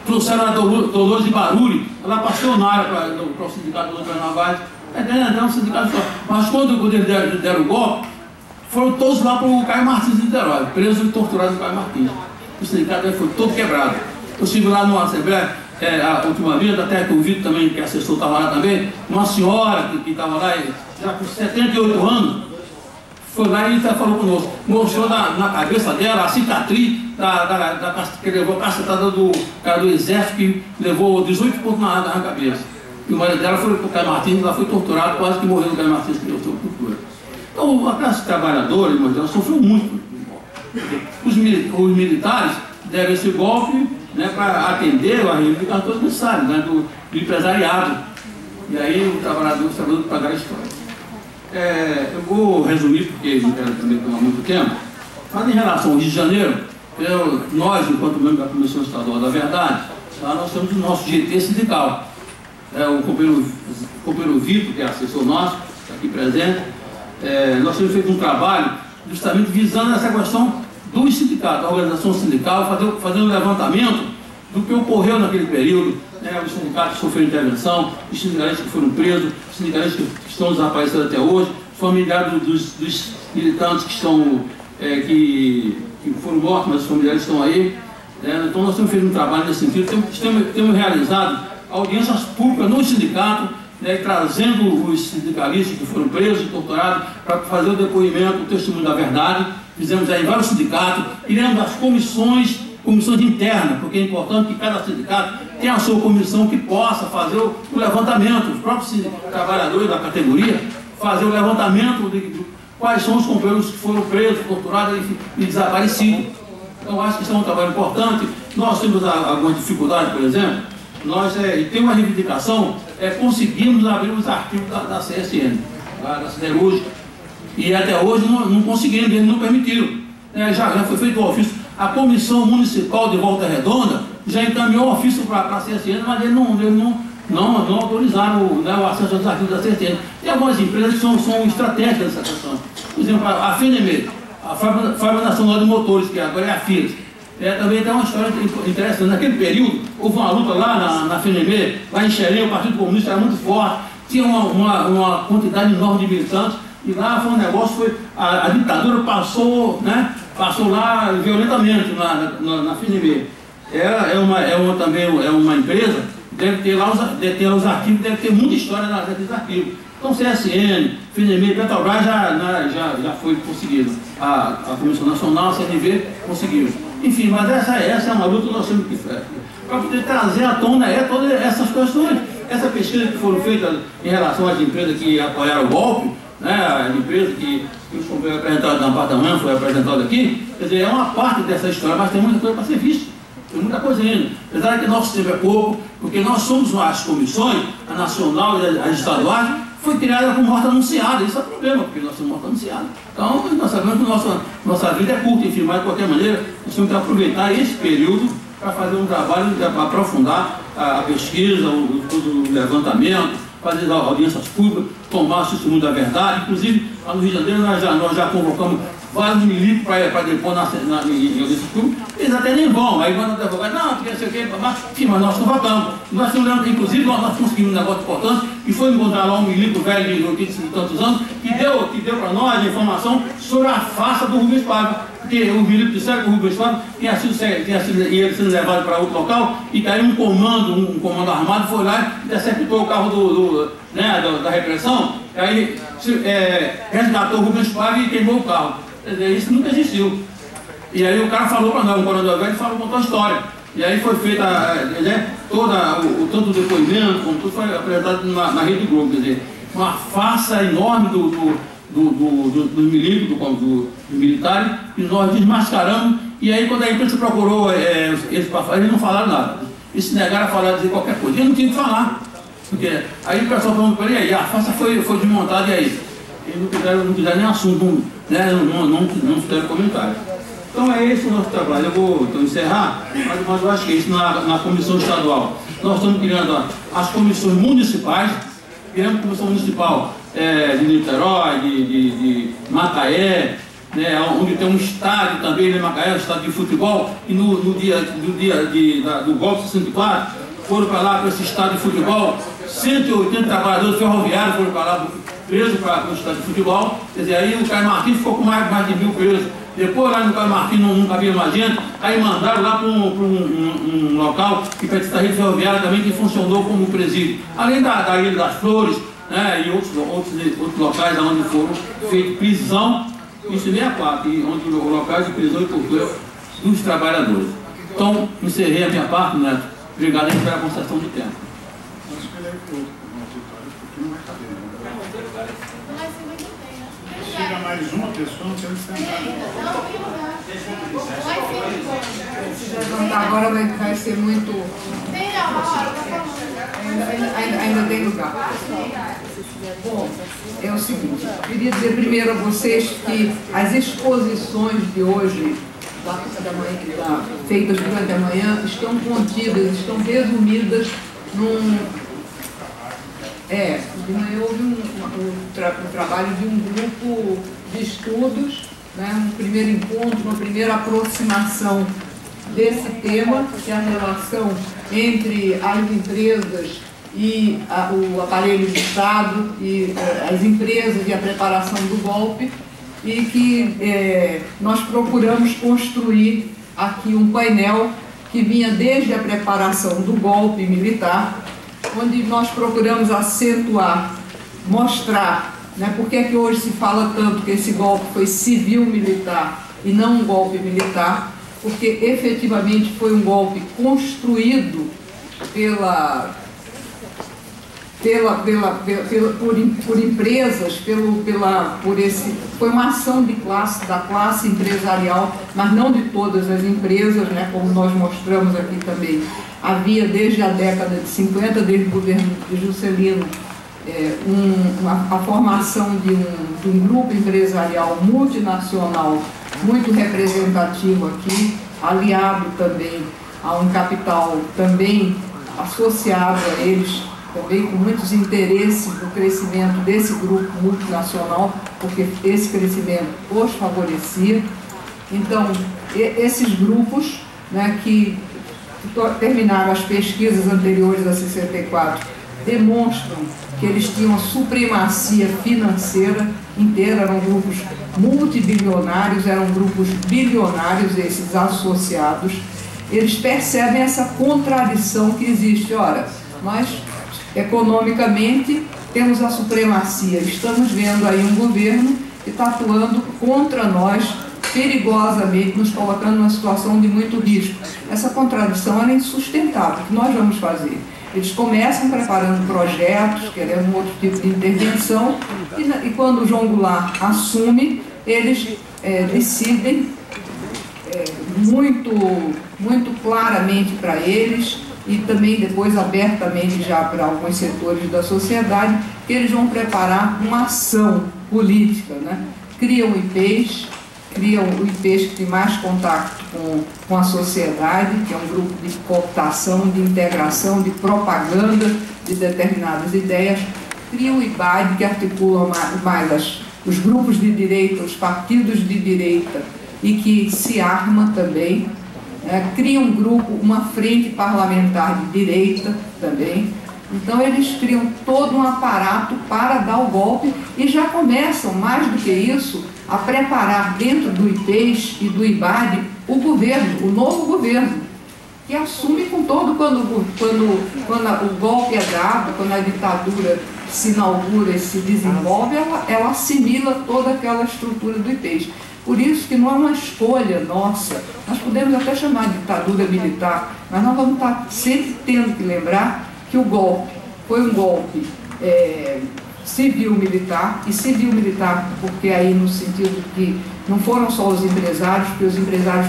trouxeram a Dolores de Barulho, ela passionária para o sindicato do Carnaval. É um sindicato só. Mas quando eles deram o golpe, foram todos lá para o Caio Martins de Niterói, presos e torturados no Caio Martins. O sindicato foi todo quebrado. Eu estive lá numa assembleia, a última vez, até que o Vitor também, que assessor, estava lá também, uma senhora que estava lá, já com 78 anos, foi lá e falou conosco, mostrou na cabeça dela a cicatriz que levou a cacetada do cara do exército, que levou 18 pontos na cabeça. E o marido dela foi para o Caio Martins, ela foi torturada, quase que morreu no Caio Martins, que deu tortura. Então a classe trabalhadora, irmãos, ela sofreu muito. Os militares deram esse golpe, para atender a reivindicações necessárias, do empresariado. E aí os trabalhadores pagaram a história. Eu vou resumir, porque não quero também tomar muito tempo, mas em relação ao Rio de Janeiro, nós, enquanto membro da Comissão Estadual da Verdade, lá nós temos o nosso GT sindical. O companheiro Vitor, que é assessor nosso, está aqui presente, nós temos feito um trabalho justamente visando essa questão dos sindicatos, da organização sindical, fazer um levantamento do que ocorreu naquele período, né? Os sindicatos que sofreram intervenção, os sindicalistas que foram presos, os sindicalistas que estão desaparecidos até hoje, os familiares dos militantes que estão, que foram mortos, mas os familiares estão aí. Então nós temos feito um trabalho nesse sentido, temos realizado audiências públicas no sindicato, né, trazendo os sindicalistas que foram presos e torturados para fazer o depoimento, o testemunho da verdade. Fizemos aí vários sindicatos, criamos as comissões internas, porque é importante que cada sindicato tenha a sua comissão que possa fazer o levantamento, os próprios trabalhadores da categoria, fazer o levantamento de quais são os companheiros que foram presos, torturados e desaparecidos. Então acho que isso é um trabalho importante. Nós temos algumas dificuldades, por exemplo, nós temos uma reivindicação, conseguimos abrir os arquivos da CSN, da Siderúrgica, e até hoje não conseguimos, eles não permitiram. Já foi feito o ofício, a Comissão Municipal de Volta Redonda já encaminhou o ofício para a CSN, mas eles não autorizaram o acesso aos arquivos da CSN. Tem algumas empresas que são estratégicas nessa questão. Por exemplo, a FNM, a Fábrica Nacional de Motores, que agora é a Fiat. Também tem uma história interessante. Naquele período, houve uma luta lá na FNM, lá em Xerém, o Partido Comunista era muito forte, tinha uma quantidade enorme de militantes, e lá foi um negócio, a ditadura passou lá violentamente na FNM. Também é uma empresa, deve ter lá os arquivos, deve ter muita história naqueles arquivos. Então, CSN, FNM, Petrobras já foi conseguido. A Comissão Nacional, a CNV, conseguiu. Enfim, mas essa é uma luta que nós temos que fazer. Para poder trazer à tona todas essas questões. Essa pesquisa que foram feitas em relação às empresas que apoiaram o golpe, né, a empresa que foi apresentada na parte da manhã, foi apresentada aqui, quer dizer, é uma parte dessa história, mas tem muita coisa para ser vista. Tem muita coisa ainda. Apesar que nosso tempo é pouco, porque nós somos as comissões, a nacional e as estaduais, foi criada com morte anunciada. Isso é o problema, porque nós somos morte anunciada. Então, nós sabemos que nossa vida é curta, enfim, mas de qualquer maneira, nós temos que aproveitar esse período para fazer um trabalho para aprofundar a pesquisa, o levantamento, fazer audiências públicas, tomar o testemunho da verdade. Inclusive, lá no Rio de Janeiro, nós já convocamos vários milicos para depor em audiências públicas. Eles até nem vão, aí vão no advogado, não, porque não sei o quê, mas nós convocamos. Inclusive, nós conseguimos um negócio importante, e foi encontrar lá um milico velho de 80 e tantos anos, que deu para nós a informação sobre a farsa do Rubens Paiva. Porque o milico disseram que o Rubens Paiva tinha sido levado para outro local, e caiu um comando armado, foi lá e interceptou o carro da repressão, e aí resgatou o Rubens Paiva e queimou o carro. Quer dizer, isso nunca existiu. E aí o cara falou para nós, um coronel velho, contou a história. E aí foi feita tanto o depoimento, como tudo foi apresentado na Rede Globo. Quer dizer, uma farsa enorme dos milicos, dos militares, e nós desmascaramos. E aí quando a imprensa procurou eles para falar, eles não falaram nada. Eles se negaram a falar, dizer qualquer coisa. Eles não tinham que falar. Porque aí o pessoal falou para ele, e aí, a farsa foi desmontada, e aí? Eles não quiseram nem assunto, né? não fizeram comentário. Então é esse o nosso trabalho. Eu vou encerrar, mas eu acho que é isso na comissão estadual. Nós estamos criando as comissões municipais, criamos a comissão municipal de Niterói, de Macaé, né, onde tem um estádio também em Macaé, um estádio de futebol, e no dia do golpe 64, foram para lá para esse estádio de futebol, 180 trabalhadores ferroviários foram para lá presos para o estádio de futebol. Quer dizer, aí o Caio Martins ficou com mais de 1000 presos. Depois lá no Caio Martins não cabia mais gente, aí mandaram lá para um local que pertence à rede ferroviária também, que funcionou como presídio. Além da Ilha das Flores, né, e outros locais onde foram feitas prisão, isso nem a parte, onde os locais de prisão e tortura dos trabalhadores. Então, encerrei a minha parte, Neto. Obrigado aí pela concessão de tempo. Chega mais uma pessoa, não tem que sentar. Agora vai ser muito. Ainda tem lugar. Bom, é o seguinte, eu queria dizer primeiro a vocês que as exposições de hoje, da manhã, que está feitas durante a manhã, estão contidas, estão resumidas num. De manhã houve um trabalho de um grupo de estudos, né, um primeiro encontro, uma primeira aproximação desse tema, que é a relação entre as empresas e o aparelho de Estado e as empresas e a preparação do golpe, e que nós procuramos construir aqui um painel que vinha desde a preparação do golpe militar, onde nós procuramos acentuar, mostrar, né, por que é que hoje se fala tanto que esse golpe foi civil-militar e não um golpe militar, porque efetivamente foi um golpe construído por empresas, foi uma ação da classe empresarial, mas não de todas as empresas, né, como nós mostramos aqui também. Havia desde a década de 50, desde o governo de Juscelino, a formação de um grupo empresarial multinacional muito representativo aqui, aliado também a um capital também associado a eles, também com muitos interesses no crescimento desse grupo multinacional, porque esse crescimento os favorecia. Então, esses grupos, né, que terminaram as pesquisas anteriores a 64, demonstram que eles tinham a supremacia financeira inteira, eram grupos multibilionários, eram grupos bilionários, esses associados. Eles percebem essa contradição que existe. Ora, nós economicamente temos a supremacia, estamos vendo aí um governo que está atuando contra nós perigosamente, nos colocando numa situação de muito risco. Essa contradição é insustentável. O que nós vamos fazer? Eles começam preparando projetos, querendo um outro tipo de intervenção, e quando o João Goulart assume, eles decidem muito claramente para eles, e também depois abertamente já para alguns setores da sociedade, que eles vão preparar uma ação política, né? Criam IPs que tem mais contato com a sociedade, que é um grupo de cooptação, de integração, de propaganda de determinadas ideias. Criam o IBAD, que articula mais os grupos de direita, os partidos de direita, e que se arma também. Cria um grupo, uma frente parlamentar de direita também. Então eles criam todo um aparato para dar o golpe e já começam, mais do que isso, a preparar dentro do IPES e do IBAD o governo, o novo governo, que assume com todo, quando o golpe é dado, quando a ditadura se inaugura e se desenvolve, ela assimila toda aquela estrutura do IPES. Por isso que não é uma escolha nossa, nós podemos até chamar de ditadura militar, mas nós vamos estar sempre tendo que lembrar que o golpe foi um golpe civil-militar, e civil-militar porque aí no sentido que não foram só os empresários, porque os empresários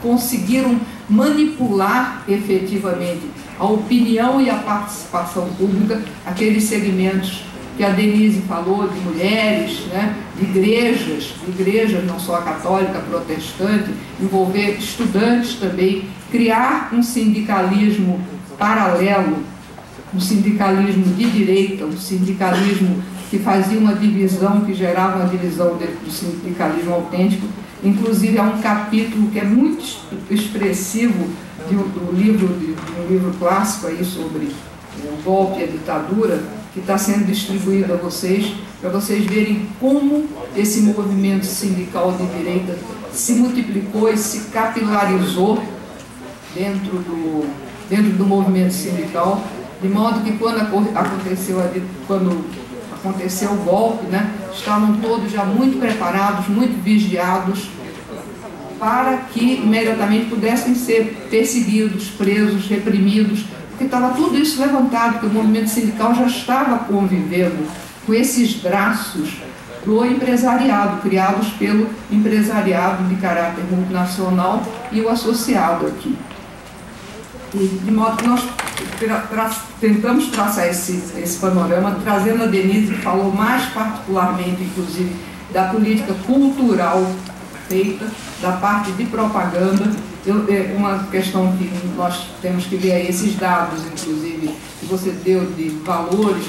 conseguiram manipular efetivamente a opinião e a participação pública, aqueles segmentos que a Denise falou, de mulheres, né, de igrejas, não só a católica, a protestante, envolver estudantes também, criar um sindicalismo paralelo, um sindicalismo de direita, um sindicalismo que fazia uma divisão, que gerava uma divisão dentro do sindicalismo autêntico. Inclusive, há um capítulo que é muito expressivo de um livro clássico aí sobre o golpe e a ditadura, que está sendo distribuído a vocês, para vocês verem como esse movimento sindical de direita se multiplicou e se capilarizou dentro do movimento sindical, de modo que quando aconteceu o golpe, né, estavam todos já muito preparados, muito vigiados, para que imediatamente pudessem ser perseguidos, presos, reprimidos, porque estava tudo isso levantado, que o movimento sindical já estava convivendo com esses braços do empresariado, criados pelo empresariado de caráter multinacional e o associado aqui. E de modo que nós tentamos traçar esse panorama, trazendo a Denise, que falou mais particularmente, inclusive, da política cultural feita, da parte de propaganda. Uma questão que nós temos que ver aí, esses dados, inclusive, que você deu de valores,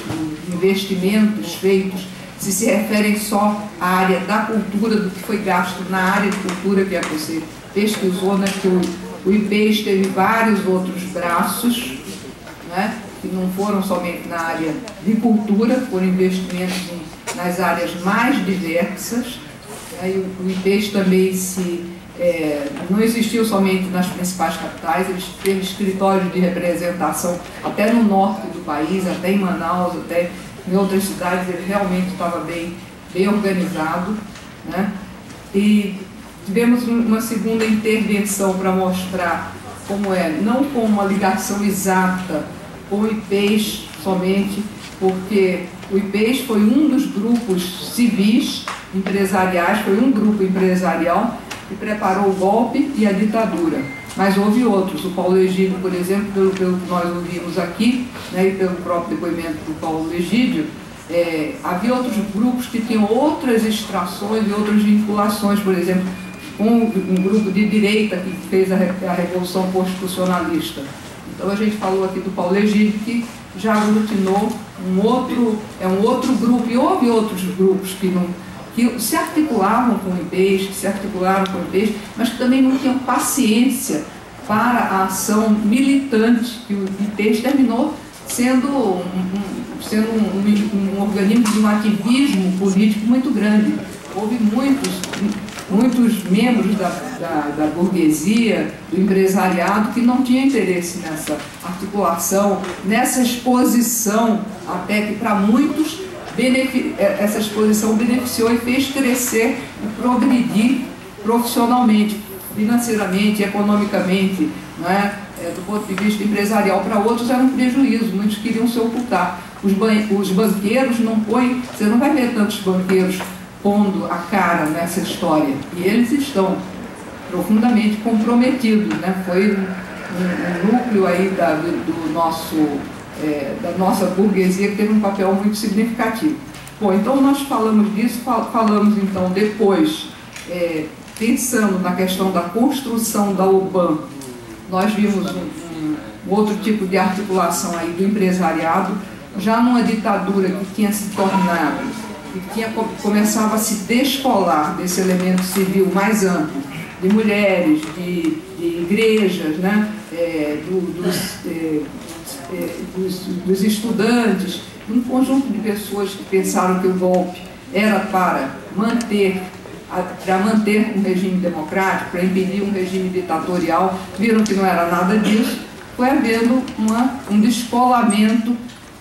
de investimentos feitos, se referem só à área da cultura, do que foi gasto na área de cultura, que é que você pesquisou, né, que O IPES teve vários outros braços, né, que não foram somente na área de cultura, foram investimentos nas áreas mais diversas. Né, o IPES também não existiu somente nas principais capitais, ele teve escritórios de representação até no norte do país, até em Manaus, até em outras cidades. Ele realmente estava bem organizado, né? E tivemos uma segunda intervenção para mostrar como não com uma ligação exata com o IPES somente, porque o IPES foi um dos grupos civis empresariais, foi um grupo empresarial que preparou o golpe e a ditadura. Mas houve outros. O Paulo Egídio, por exemplo, pelo que nós ouvimos aqui, né, e pelo próprio depoimento do Paulo Egídio, havia outros grupos que tinham outras extrações e outras vinculações, por exemplo, um grupo de direita que fez a Revolução Constitucionalista. Então a gente falou aqui do Paulo Egídio, que já aglutinou um outro grupo, e houve outros grupos que se articulavam com o IPES, mas que também não tinham paciência para a ação militante, que o IPES terminou sendo um organismo de um ativismo político muito grande. Houve muitos membros da burguesia, do empresariado, que não tinham interesse nessa articulação, nessa exposição, até que para muitos essa exposição beneficiou e fez crescer e progredir profissionalmente, financeiramente, economicamente, né? Do ponto de vista empresarial. Para outros era um prejuízo, muitos queriam se ocultar. Os banqueiros não põem, você não vai ver tantos banqueiros pondo a cara nessa história, e eles estão profundamente comprometidos, né? Foi um núcleo aí da nossa burguesia que teve um papel muito significativo. Bom, então nós falamos disso, falamos então depois, pensando na questão da construção da UBAN, nós vimos um outro tipo de articulação aí do empresariado, já numa ditadura que tinha se tornado, que começava a se descolar desse elemento civil mais amplo, de mulheres, de igrejas, né? Dos estudantes, um conjunto de pessoas que pensaram que o golpe era para manter um regime democrático, para impedir um regime ditatorial, viram que não era nada disso, foi havendo um descolamento,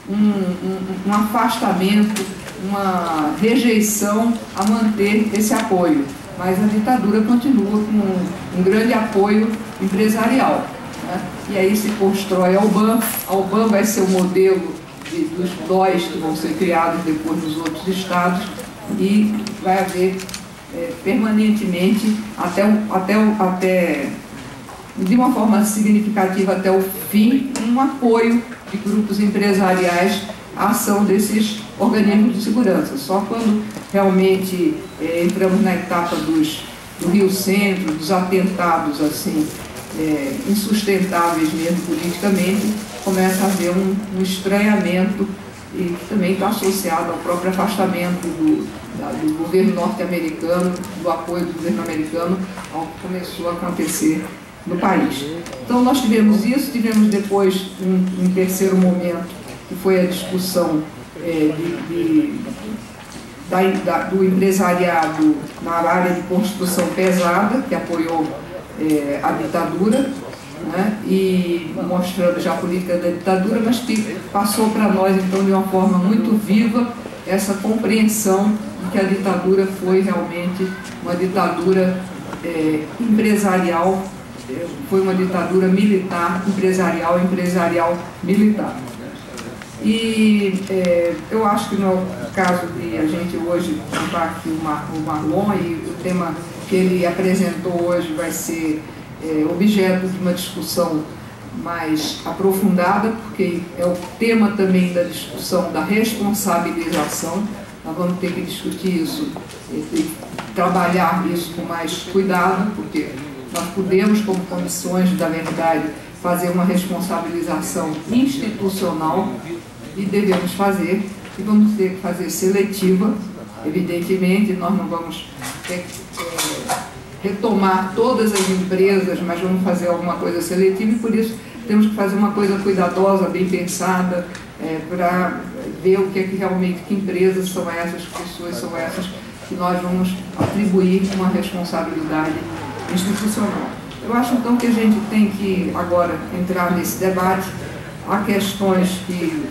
um afastamento, uma rejeição a manter esse apoio. Mas a ditadura continua com um grande apoio empresarial. E aí se constrói a UBAN. A UBAN vai ser o modelo dos DOIs que vão ser criados depois nos outros estados, e vai haver permanentemente, de uma forma significativa até o fim, um apoio de grupos empresariais à ação desses organismos de segurança. Só quando realmente entramos na etapa do Rio Centro, dos atentados assim, insustentáveis mesmo politicamente, começa a haver um estranhamento, e que também está associado ao próprio afastamento do governo norte-americano, do apoio do governo americano ao que começou a acontecer no país. Então nós tivemos isso, tivemos depois um terceiro momento, que foi a discussão do empresariado na área de construção pesada, que apoiou a ditadura, né, e mostrando já a política da ditadura, mas que passou para nós, então, de uma forma muito viva, essa compreensão de que a ditadura foi realmente uma ditadura empresarial, foi uma ditadura militar, empresarial militar. E eu acho que no caso de a gente hoje contar aqui o Marlon, e o tema que ele apresentou hoje vai ser objeto de uma discussão mais aprofundada, porque é o tema também da discussão da responsabilização. Nós vamos ter que discutir isso e trabalhar isso com mais cuidado, porque nós podemos, como comissões da verdade, fazer uma responsabilização institucional, e devemos fazer, e vamos ter que fazer seletiva, evidentemente. Nós não vamos retomar todas as empresas, mas vamos fazer alguma coisa seletiva, e por isso temos que fazer uma coisa cuidadosa, bem pensada, para ver o que é que realmente, que empresas são essas, que pessoas são essas que nós vamos atribuir uma responsabilidade institucional. Eu acho então que a gente tem que agora entrar nesse debate. Há questões que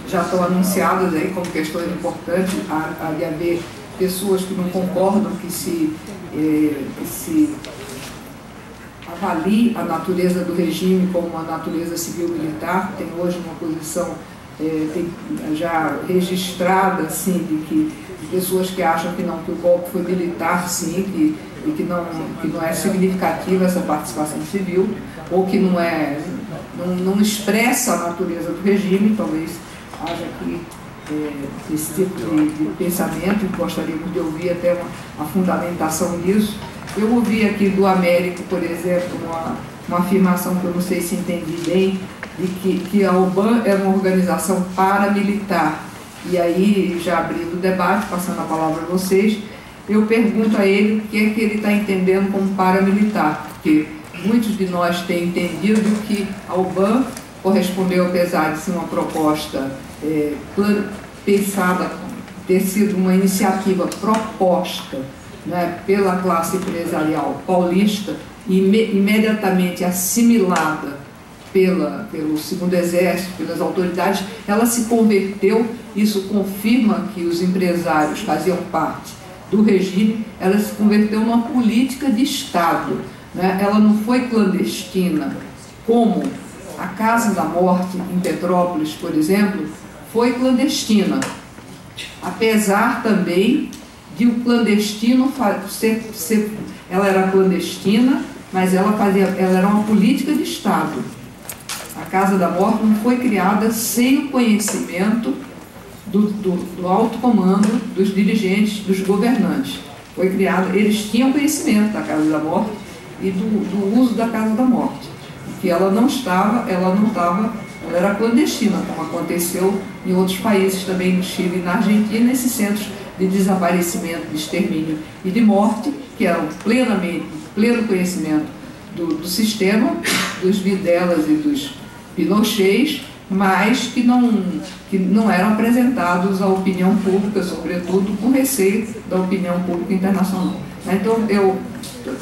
já estão anunciadas aí como questões importantes, há de haver pessoas que não concordam que se avalie a natureza do regime como uma natureza civil-militar. Tem hoje uma posição já registrada, assim, de pessoas que acham que não, que o golpe foi militar, sim, e que não é significativa essa participação civil, ou que não expressa a natureza do regime. Talvez haja aqui esse tipo de pensamento, e gostaríamos de ouvir até a fundamentação disso. Eu ouvi aqui do Américo, por exemplo, uma afirmação que eu não sei se entendi bem, de que a UBAN é uma organização paramilitar. E aí, já abrindo o debate, passando a palavra a vocês, eu pergunto a ele o que é que ele está entendendo como paramilitar, porque muitos de nós têm entendido que a UBAN correspondeu, apesar de ser uma proposta pensada, ter sido uma iniciativa proposta, né, pela classe empresarial paulista, e imediatamente assimilada pelo Segundo Exército, pelas autoridades, ela se converteu. Isso confirma que os empresários faziam parte do regime. Ela se converteu numa política de Estado, né? Ela não foi clandestina, como a Casa da Morte em Petrópolis, por exemplo, foi clandestina, apesar também de o clandestino ela era clandestina, mas ela era uma política de Estado. A Casa da Morte não foi criada sem o conhecimento do alto comando, dos dirigentes, dos governantes. Foi criada, eles tinham conhecimento da Casa da Morte e do uso da Casa da Morte, porque ela era clandestina, como aconteceu em outros países também, no Chile e na Argentina, nesses centros de desaparecimento, de extermínio e de morte, que eram pleno conhecimento do sistema, dos Videlas e dos Pinochets, mas que não eram apresentados à opinião pública, sobretudo com receio da opinião pública internacional. Então, eu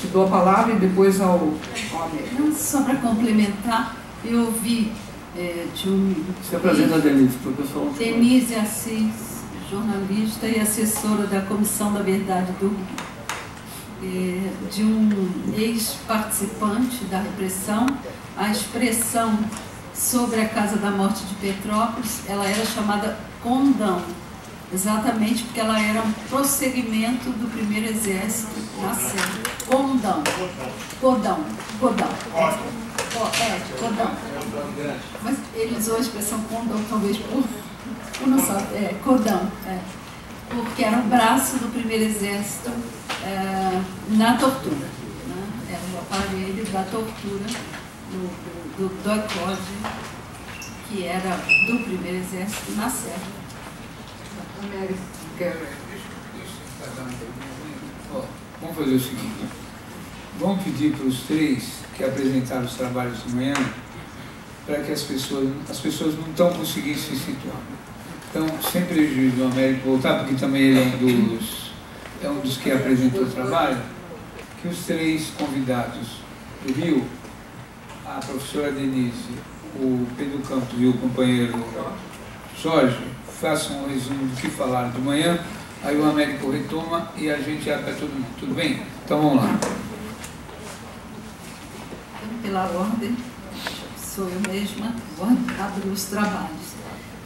te dou a palavra e depois ao Américo. Só para complementar, eu ouvi de um... Se apresenta, Denise, para o pessoal. Denise Assis, jornalista e assessora da Comissão da Verdade do Rio, de um ex-participante da repressão. A expressão sobre a Casa da Morte de Petrópolis, ela era chamada condão, exatamente porque ela era um prosseguimento do primeiro exército na Sérvia. Condão. Codão. Codão. Mas eles usam a expressão condão, talvez por não sabe, codão, porque era um braço do primeiro exército na tortura, né? Era o aparelho da tortura do DOI-CODE, que era do primeiro exército na Sérvia. Vamos fazer o seguinte, vamos pedir para os três que apresentaram os trabalhos de manhã, para que as pessoas não estão conseguindo se situar. Então, sem prejuízo do Américo voltar, porque também ele é um dos que apresentou o trabalho, que os três convidados do Rio, a professora Denise, o Pedro Campos e o companheiro Jorge, façam um resumo do que falaram de manhã, aí o Américo retoma e a gente abre para todo mundo. Tudo bem? Então vamos lá. Pela ordem, sou eu mesma, vou abrir os trabalhos.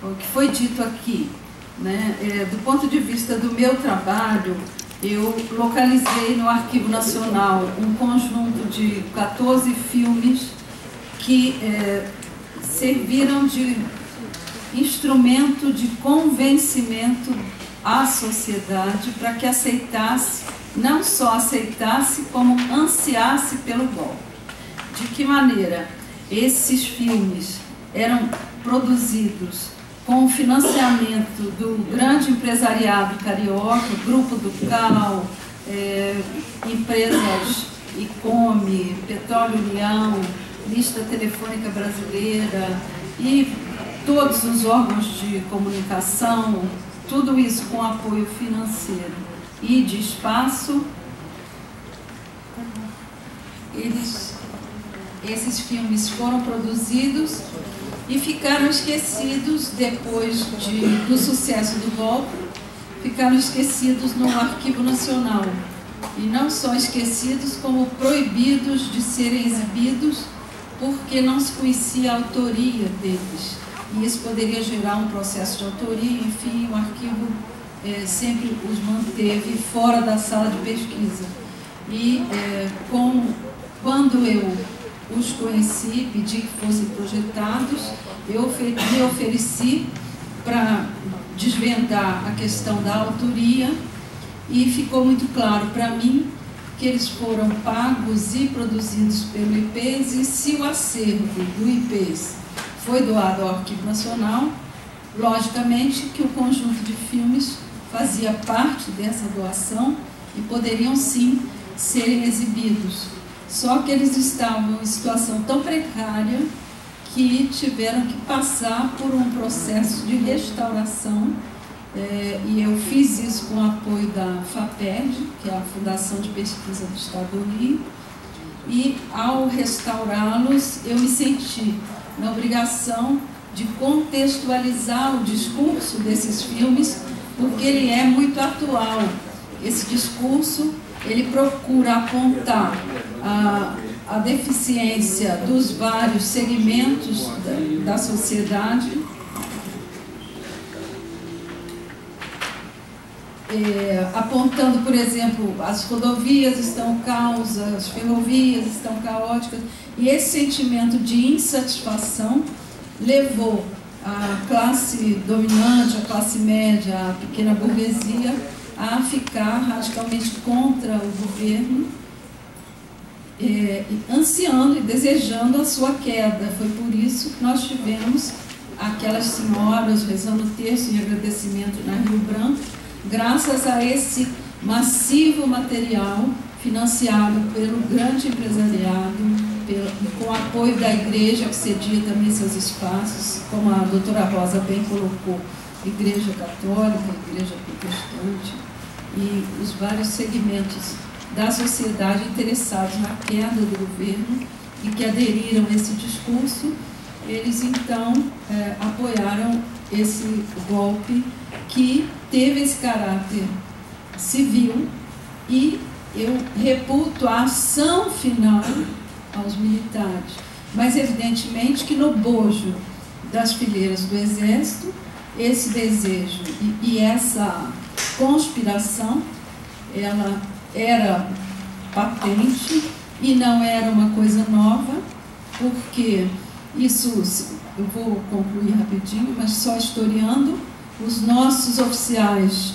O que foi dito aqui, né, do ponto de vista do meu trabalho, eu localizei no Arquivo Nacional um conjunto de 14 filmes que serviram de instrumento de convencimento à sociedade para que aceitasse, não só aceitasse, como ansiasse pelo golpe. De que maneira esses filmes eram produzidos com o financiamento do grande empresariado carioca, Grupo do Cal, empresas ICOME, Petróleo União, Lista Telefônica Brasileira e todos os órgãos de comunicação, tudo isso com apoio financeiro e de espaço. Esses filmes foram produzidos e ficaram esquecidos depois do sucesso do golpe, ficaram esquecidos no Arquivo Nacional. E não só esquecidos, como proibidos de serem exibidos, porque não se conhecia a autoria deles. E isso poderia gerar um processo de autoria, enfim, o arquivo sempre os manteve fora da sala de pesquisa. E quando eu os conheci, pedi que fossem projetados, eu me ofereci para desvendar a questão da autoria e ficou muito claro para mim que eles foram pagos e produzidos pelo IPES, e se o acervo do IPES foi doado ao Arquivo Nacional, logicamente que o conjunto de filmes fazia parte dessa doação e poderiam sim serem exibidos. Só que eles estavam em situação tão precária que tiveram que passar por um processo de restauração, e eu fiz isso com o apoio da FAPERJ, que é a Fundação de Pesquisa do Estado do Rio, e ao restaurá-los eu me senti na obrigação de contextualizar o discurso desses filmes, porque ele é muito atual. Esse discurso, ele procura apontar a deficiência dos vários segmentos da sociedade, apontando, por exemplo, as rodovias estão caos, as ferrovias estão caóticas, e esse sentimento de insatisfação levou a classe dominante, a classe média, a pequena burguesia a ficar radicalmente contra o governo, ansiando e desejando a sua queda. Foi por isso que nós tivemos aquelas senhoras rezando o terço em agradecimento na Rio Branco, graças a esse massivo material financiado pelo grande empresariado, com o apoio da igreja, que cedia também seus espaços, como a doutora Rosa bem colocou, igreja católica, igreja protestante, e os vários segmentos da sociedade interessados na queda do governo e que aderiram a esse discurso. Eles então apoiaram esse golpe, que teve esse caráter civil, e eu reputo a ação final aos militares, mas evidentemente que no bojo das fileiras do Exército, esse desejo e essa conspiração, ela era patente e não era uma coisa nova, porque isso, eu vou concluir rapidinho, mas só historiando, os nossos oficiais,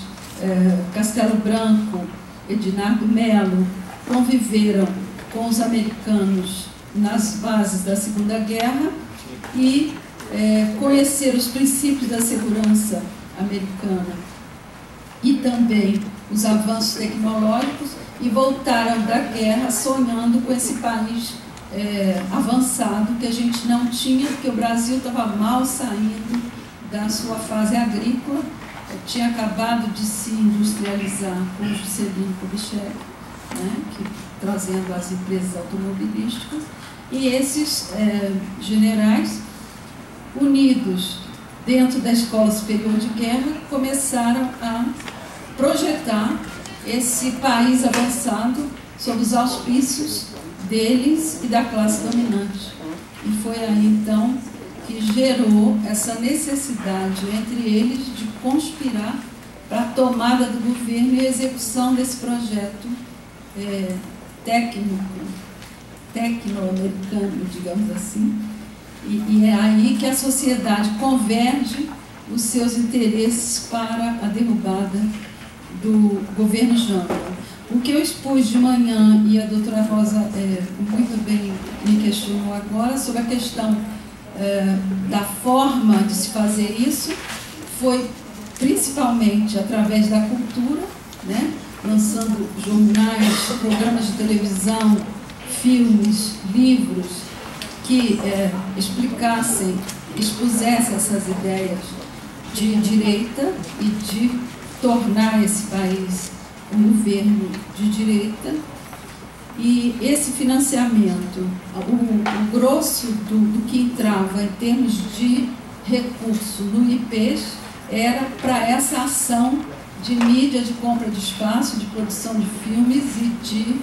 Castelo Branco, Edinardo Melo, conviveram com os americanos nas bases da Segunda Guerra e conheceram os princípios da segurança americana e também os avanços tecnológicos, e voltaram da guerra sonhando com esse país avançado que a gente não tinha, porque o Brasil estava mal saindo da sua fase agrícola, tinha acabado de se industrializar com o Juscelino Kubitschek, trazendo as empresas automobilísticas, e esses generais, unidos dentro da Escola Superior de Guerra, começaram a projetar esse país avançado sob os auspícios deles e da classe dominante. E foi aí, então, que gerou essa necessidade entre eles de conspirar para a tomada do governo e a execução desse projeto tecno-americano, digamos assim. E é aí que a sociedade converge os seus interesses para a derrubada do governo Jango. O que eu expus de manhã, e a doutora Rosa muito bem me questionou agora, sobre a questão da forma de se fazer isso, foi principalmente através da cultura, lançando jornais, programas de televisão, filmes, livros que explicassem, expusessem essas ideias de direita e de tornar esse país um governo de direita. E esse financiamento, o grosso do que entrava em termos de recurso no IPES era para essa ação de mídia, de compra de espaço, de produção de filmes e de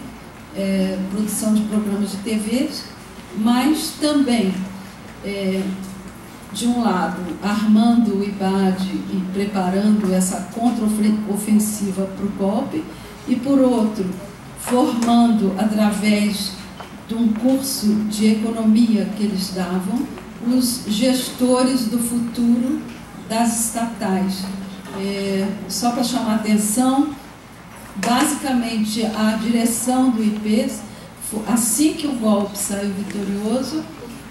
produção de programas de TV, mas também, de um lado, armando o IBAD e preparando essa contra-ofensiva para o golpe, e por outro, formando, através de um curso de economia que eles davam, os gestores do futuro das estatais. Só para chamar a atenção, basicamente a direção do IPES, assim que o golpe saiu vitorioso,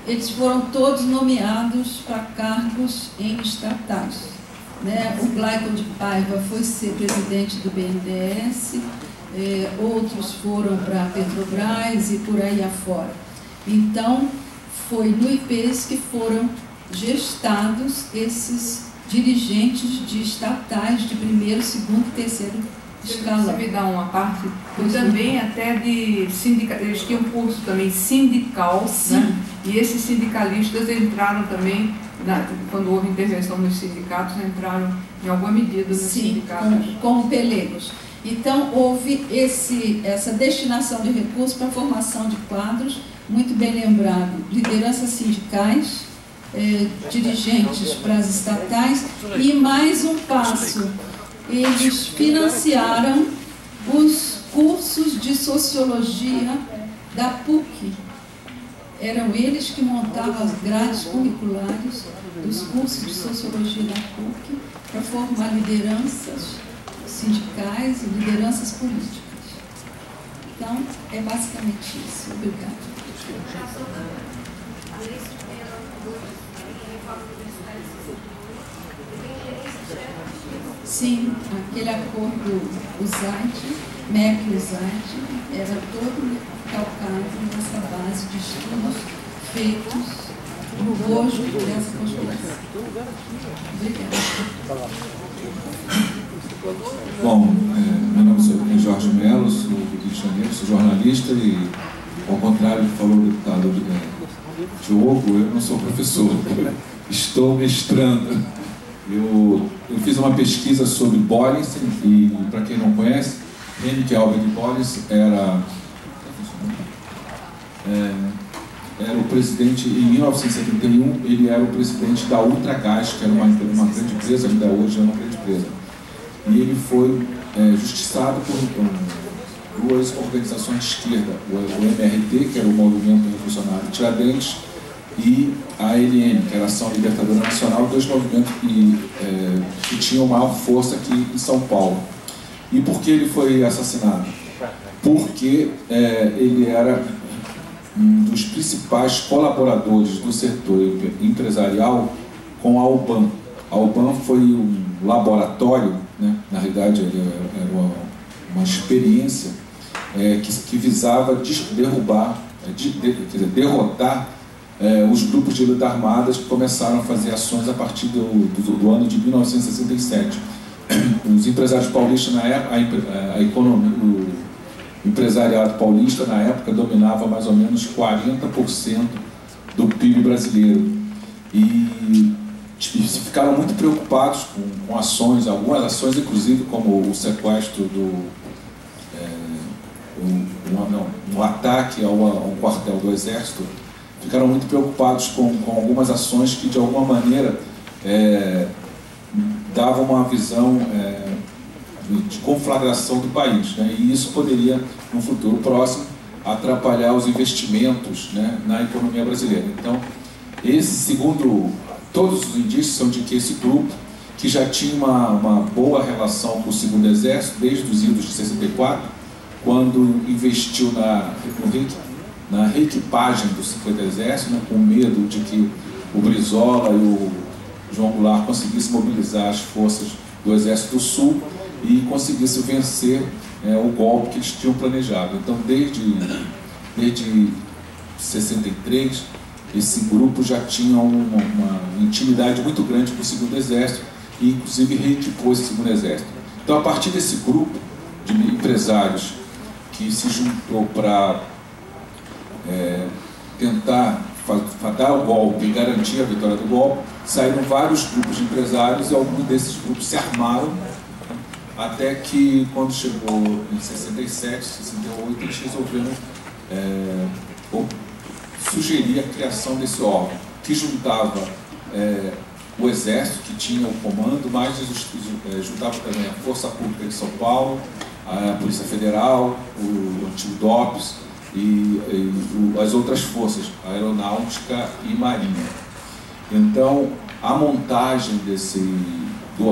eles foram todos nomeados para cargos em estatais. O Glaico de Paiva foi ser presidente do BNDES, outros foram para a Petrobras e por aí afora. Então, foi no IPES que foram gestados esses dirigentes de estatais de primeiro, segundo e terceiro escalão. Você me dá uma parte, também até de sindicatos, eles tinham um curso também sindical, né? E esses sindicalistas entraram também, quando houve intervenção nos sindicatos, entraram em alguma medida nos sindicatos. Como pelegos. Então, houve essa destinação de recursos para a formação de quadros, muito bem lembrado, lideranças sindicais, dirigentes para as estatais, e mais um passo, eles financiaram os cursos de sociologia da PUC. Eram eles que montavam as grades curriculares dos cursos de sociologia da PUC para formar lideranças sindicais e lideranças políticas. Então, é basicamente isso. Obrigada. Sim, aquele acordo USAID, MEC-USAID, era todo calcado nessa base de estudos feitos no bojo dessa Constituição. Obrigada. Bom, meu nome é Jorge Melo, sou do Rio de Janeiro, sou jornalista e, ao contrário do que falou o deputado Diogo, eu não sou professor, estou mestrando. Eu fiz uma pesquisa sobre Bollinger e, para quem não conhece, Henrik Albert Bollinger era o presidente, em 1971, ele era o presidente da Ultragás, que era uma grande empresa, ainda hoje é uma grande empresa. E ele foi justiçado por duas organizações de esquerda, o MRT, que era o Movimento Revolucionário Tiradentes, e a ALN, que era a Ação Libertadora Nacional, dois movimentos que tinham maior força aqui em São Paulo. E por que ele foi assassinado? Porque ele era um dos principais colaboradores do setor empresarial com a UBAN. A UBAN foi um laboratório, né? Na realidade era uma experiência que visava derrotar os grupos de luta armadas que começaram a fazer ações a partir do ano de 1967. Os empresários paulistas, na época, a economia, o empresariado paulista, na época, dominava mais ou menos 40% do PIB brasileiro. E ficaram muito preocupados com ações, algumas ações, inclusive, como o sequestro um ataque ao quartel do Exército. Ficaram muito preocupados com algumas ações que, de alguma maneira, davam uma visão de conflagração do país, né? E isso poderia, no futuro próximo, atrapalhar os investimentos, né, na economia brasileira. Então, segundo todos os indícios, são de que esse grupo, que já tinha uma boa relação com o Segundo Exército, desde os idos de 64, quando investiu na reequipagem do Segundo Exército, né, com medo de que o Brizola e o João Goulart conseguissem mobilizar as forças do Exército do Sul e conseguissem vencer o golpe que eles tinham planejado. Então, desde 63, esse grupo já tinha uma intimidade muito grande com o Segundo Exército e, inclusive, reequipou esse Segundo Exército. Então, a partir desse grupo de empresários que se juntou para tentar dar o golpe e garantir a vitória do golpe, saíram vários grupos de empresários e alguns desses grupos se armaram, até que, quando chegou em 67, 68, eles resolveram sugerir a criação desse órgão, que juntava o Exército, que tinha o comando, mas juntava também a Força Pública de São Paulo, a Polícia Federal, o antigo DOPS e as outras forças, a Aeronáutica e Marinha. Então, a montagem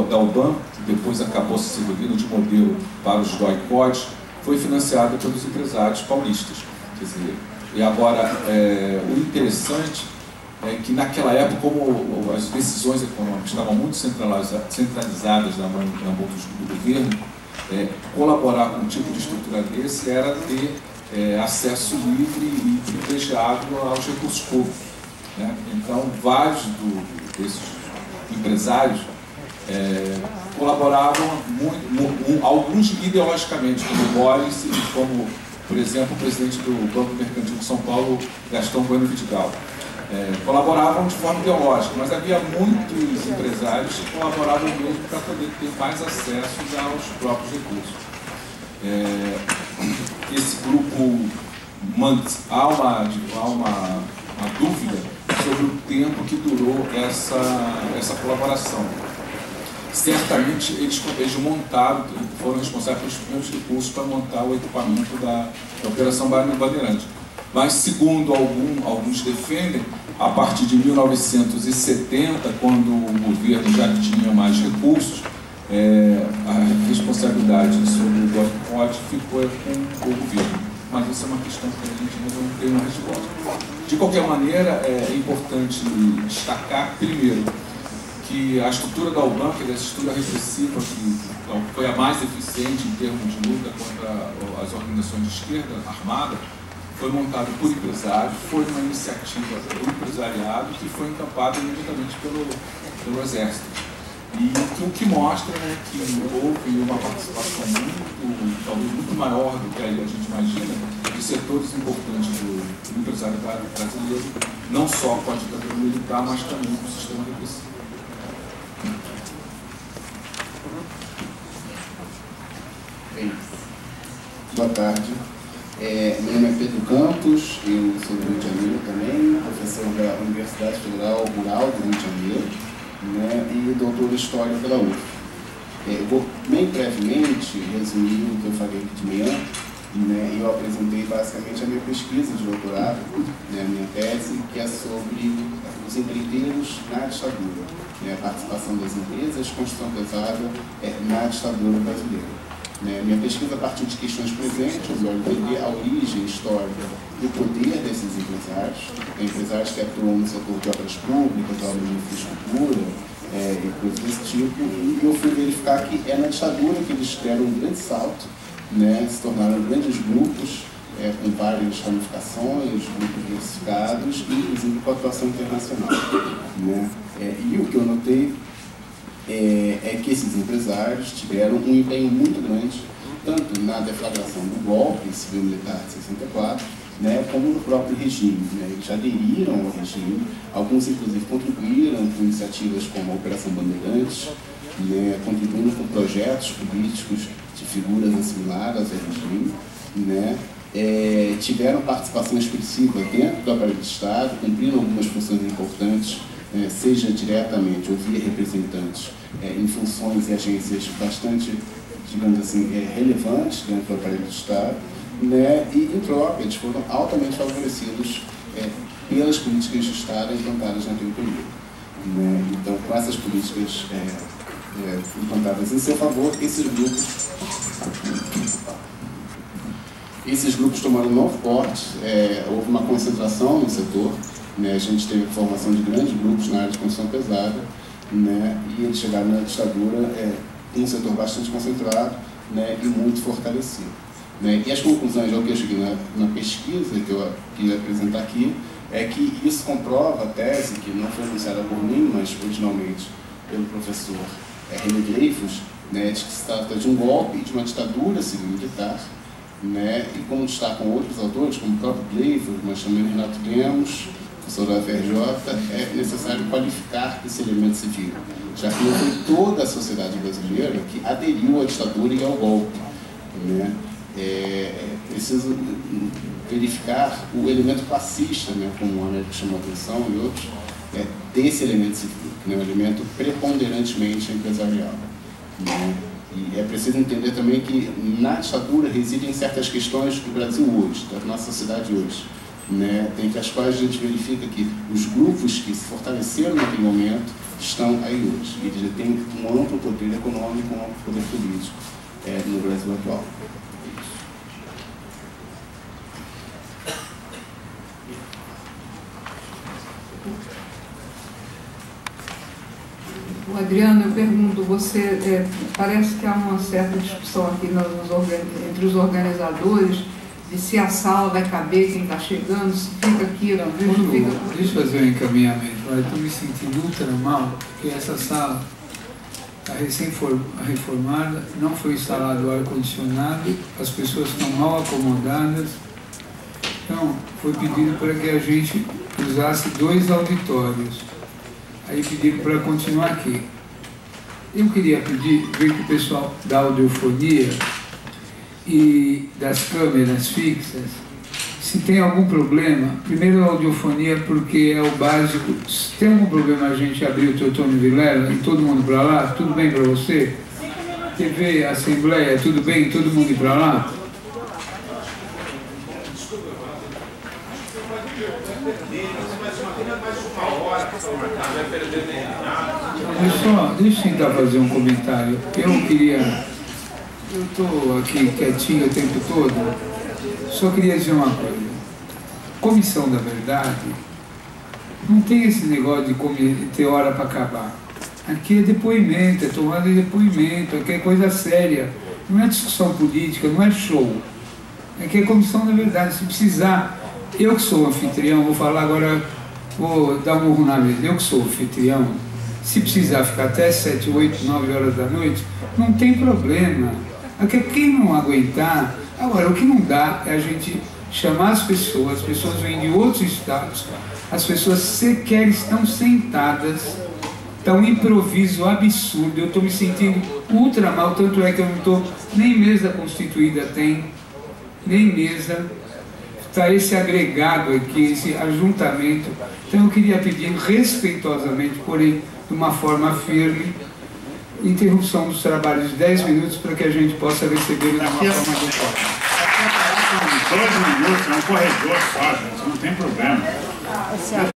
da UBAN, que depois acabou se servindo de modelo para os DOI-CODs, foi financiada pelos empresários paulistas. Quer dizer, e agora, o interessante é que naquela época, como as decisões econômicas estavam muito centralizadas na mão do governo, colaborar com um tipo de estrutura desse era ter acesso livre e privilegiado aos recursos públicos, né? Então, vários desses empresários colaboravam muito, alguns ideologicamente, como Boris e como, por exemplo, o presidente do Banco Mercantil de São Paulo, Gastão Bueno Vidigal. Colaboravam de forma ideológica, mas havia muitos empresários que colaboravam mesmo para poder ter mais acesso aos próprios recursos. Esse grupo, há uma dúvida sobre o tempo que durou essa colaboração. Certamente eles montaram, foram responsáveis pelos primeiros recursos para montar o equipamento da Operação Bandeirante. Mas, segundo alguns defendem, a partir de 1970, quando o governo já tinha mais recursos, a responsabilidade sobre o DOI-COD ficou com o governo. Mas isso é uma questão que a gente ainda não tem uma resposta. De qualquer maneira, é importante destacar, primeiro, que a estrutura da UBAN, que é a estrutura repressiva, que foi a mais eficiente em termos de luta contra as organizações de esquerda armada, foi montada por empresários, foi uma iniciativa do empresariado que foi encampada imediatamente pelo Exército. E o que mostra, né, que houve uma participação talvez muito maior do que a gente imagina, de setores importantes do empresário brasileiro, não só com a ditadura militar, mas também com o sistema repressivo. Boa tarde. Meu nome é Pedro Campos, eu sou do Rio de Janeiro também, professor da Universidade Federal Rural do Rio de Janeiro, né, e doutor em História pela UF. Eu vou bem brevemente resumir o que eu falei aqui de manhã, né, e eu apresentei basicamente a minha pesquisa de doutorado, né, a minha tese, que é sobre os empreiteiros na ditadura, né, a participação das empresas, construção pesada na ditadura brasileira. Minha pesquisa, a partir de questões presentes, eu entender a origem histórica do poder desses empresários que atuam no setor de obras públicas, obras de infraestrutura e coisas desse tipo, e eu fui verificar que é na ditadura que eles deram um grande salto, né, se tornaram grandes grupos, com várias ramificações, grupos diversificados, inclusive com atuação internacional. Né? E o que eu notei é que esses empresários tiveram um empenho muito grande, tanto na deflagração do golpe civil-militar de 64, né, como no próprio regime. Né? Eles aderiram ao regime, alguns inclusive contribuíram com iniciativas como a Operação Bandeirantes, né, contribuindo com projetos políticos de figuras assimiladas ao regime, né? Tiveram participação expressiva dentro do aparelho do Estado, cumprindo algumas funções importantes, seja diretamente ou via representantes em funções e agências bastante, digamos assim, relevantes dentro do aparelho do Estado, né? E em troca eles foram altamente favorecidos pelas políticas de Estado implantadas naquele período. Né? Então, com essas políticas implantadas em seu favor, esses grupos tomaram um novo porte, houve uma concentração no setor, né? A gente teve formação de grandes grupos na área de construção pesada, né? E eles chegaram na ditadura um setor bastante concentrado, né, e muito fortalecido. Né? E as conclusões ao que eu cheguei na pesquisa que eu queria apresentar aqui é que isso comprova a tese que não foi anunciada por mim, mas originalmente pelo professor René Dreyfus, né, de que se trata de um golpe, de uma ditadura civil-militar, né, e como destacam outros autores, como o próprio Dreyfus, mas também Renato Lemos, professor da UFRJ, é necessário qualificar esse elemento civil, já que não foi toda a sociedade brasileira que aderiu à ditadura e ao golpe. Né? É preciso verificar o elemento classista, né, como o Américo chamou a atenção e outros, desse elemento civil, que é um elemento preponderantemente empresarial. Né? E é preciso entender também que na ditadura residem certas questões do Brasil hoje, da nossa sociedade hoje, né? Dentre as quais a gente verifica que os grupos que se fortaleceram naquele momento estão aí hoje. E eles têm um amplo poder econômico, um amplo poder político no Brasil atual. Adriano, eu pergunto, você, parece que há uma certa discussão aqui entre os organizadores de se a sala vai caber quem está chegando, se fica aqui, não fica... Deixa eu fazer um encaminhamento. Eu estou me sentindo ultra mal, porque essa sala está recém-reformada, não foi instalado ar-condicionado, as pessoas estão mal acomodadas. Então, foi pedido para que a gente usasse 2 auditórios. Aí pediram para continuar aqui. Eu queria pedir, ver que o pessoal da audiofonia e das câmeras fixas, se tem algum problema, primeiro a audiofonia, porque é o básico. Se tem algum problema a gente abrir o Teotônio Vilela e todo mundo para lá, tudo bem para você? TV, Assembleia, tudo bem? Todo mundo ir para lá? Deixa eu tentar fazer um comentário. Eu estou aqui quietinho o tempo todo, só queria dizer uma coisa. Comissão da Verdade não tem esse negócio de ter hora para acabar. Aqui é depoimento, é tomada de depoimento, aqui é coisa séria. Não é discussão política, não é show. Aqui é Comissão da Verdade. Se precisar, eu que sou anfitrião, vou falar agora, vou dar um murro na mesa. Eu que sou anfitrião, se precisar ficar até 7, 8, 9 horas da noite, não tem problema. Quem não aguentar, agora o que não dá é a gente chamar as pessoas vêm de outros estados, as pessoas sequer estão sentadas, está um improviso absurdo, eu estou me sentindo ultra mal, tanto é que eu não estou, nem mesa constituída tem, nem mesa, está esse agregado aqui, esse ajuntamento. Então eu queria pedir respeitosamente, porém de uma forma firme, interrupção dos trabalhos de 10 minutos para que a gente possa receber de uma forma adequada. 2 minutos, é um corredor só, gente, não tem problema.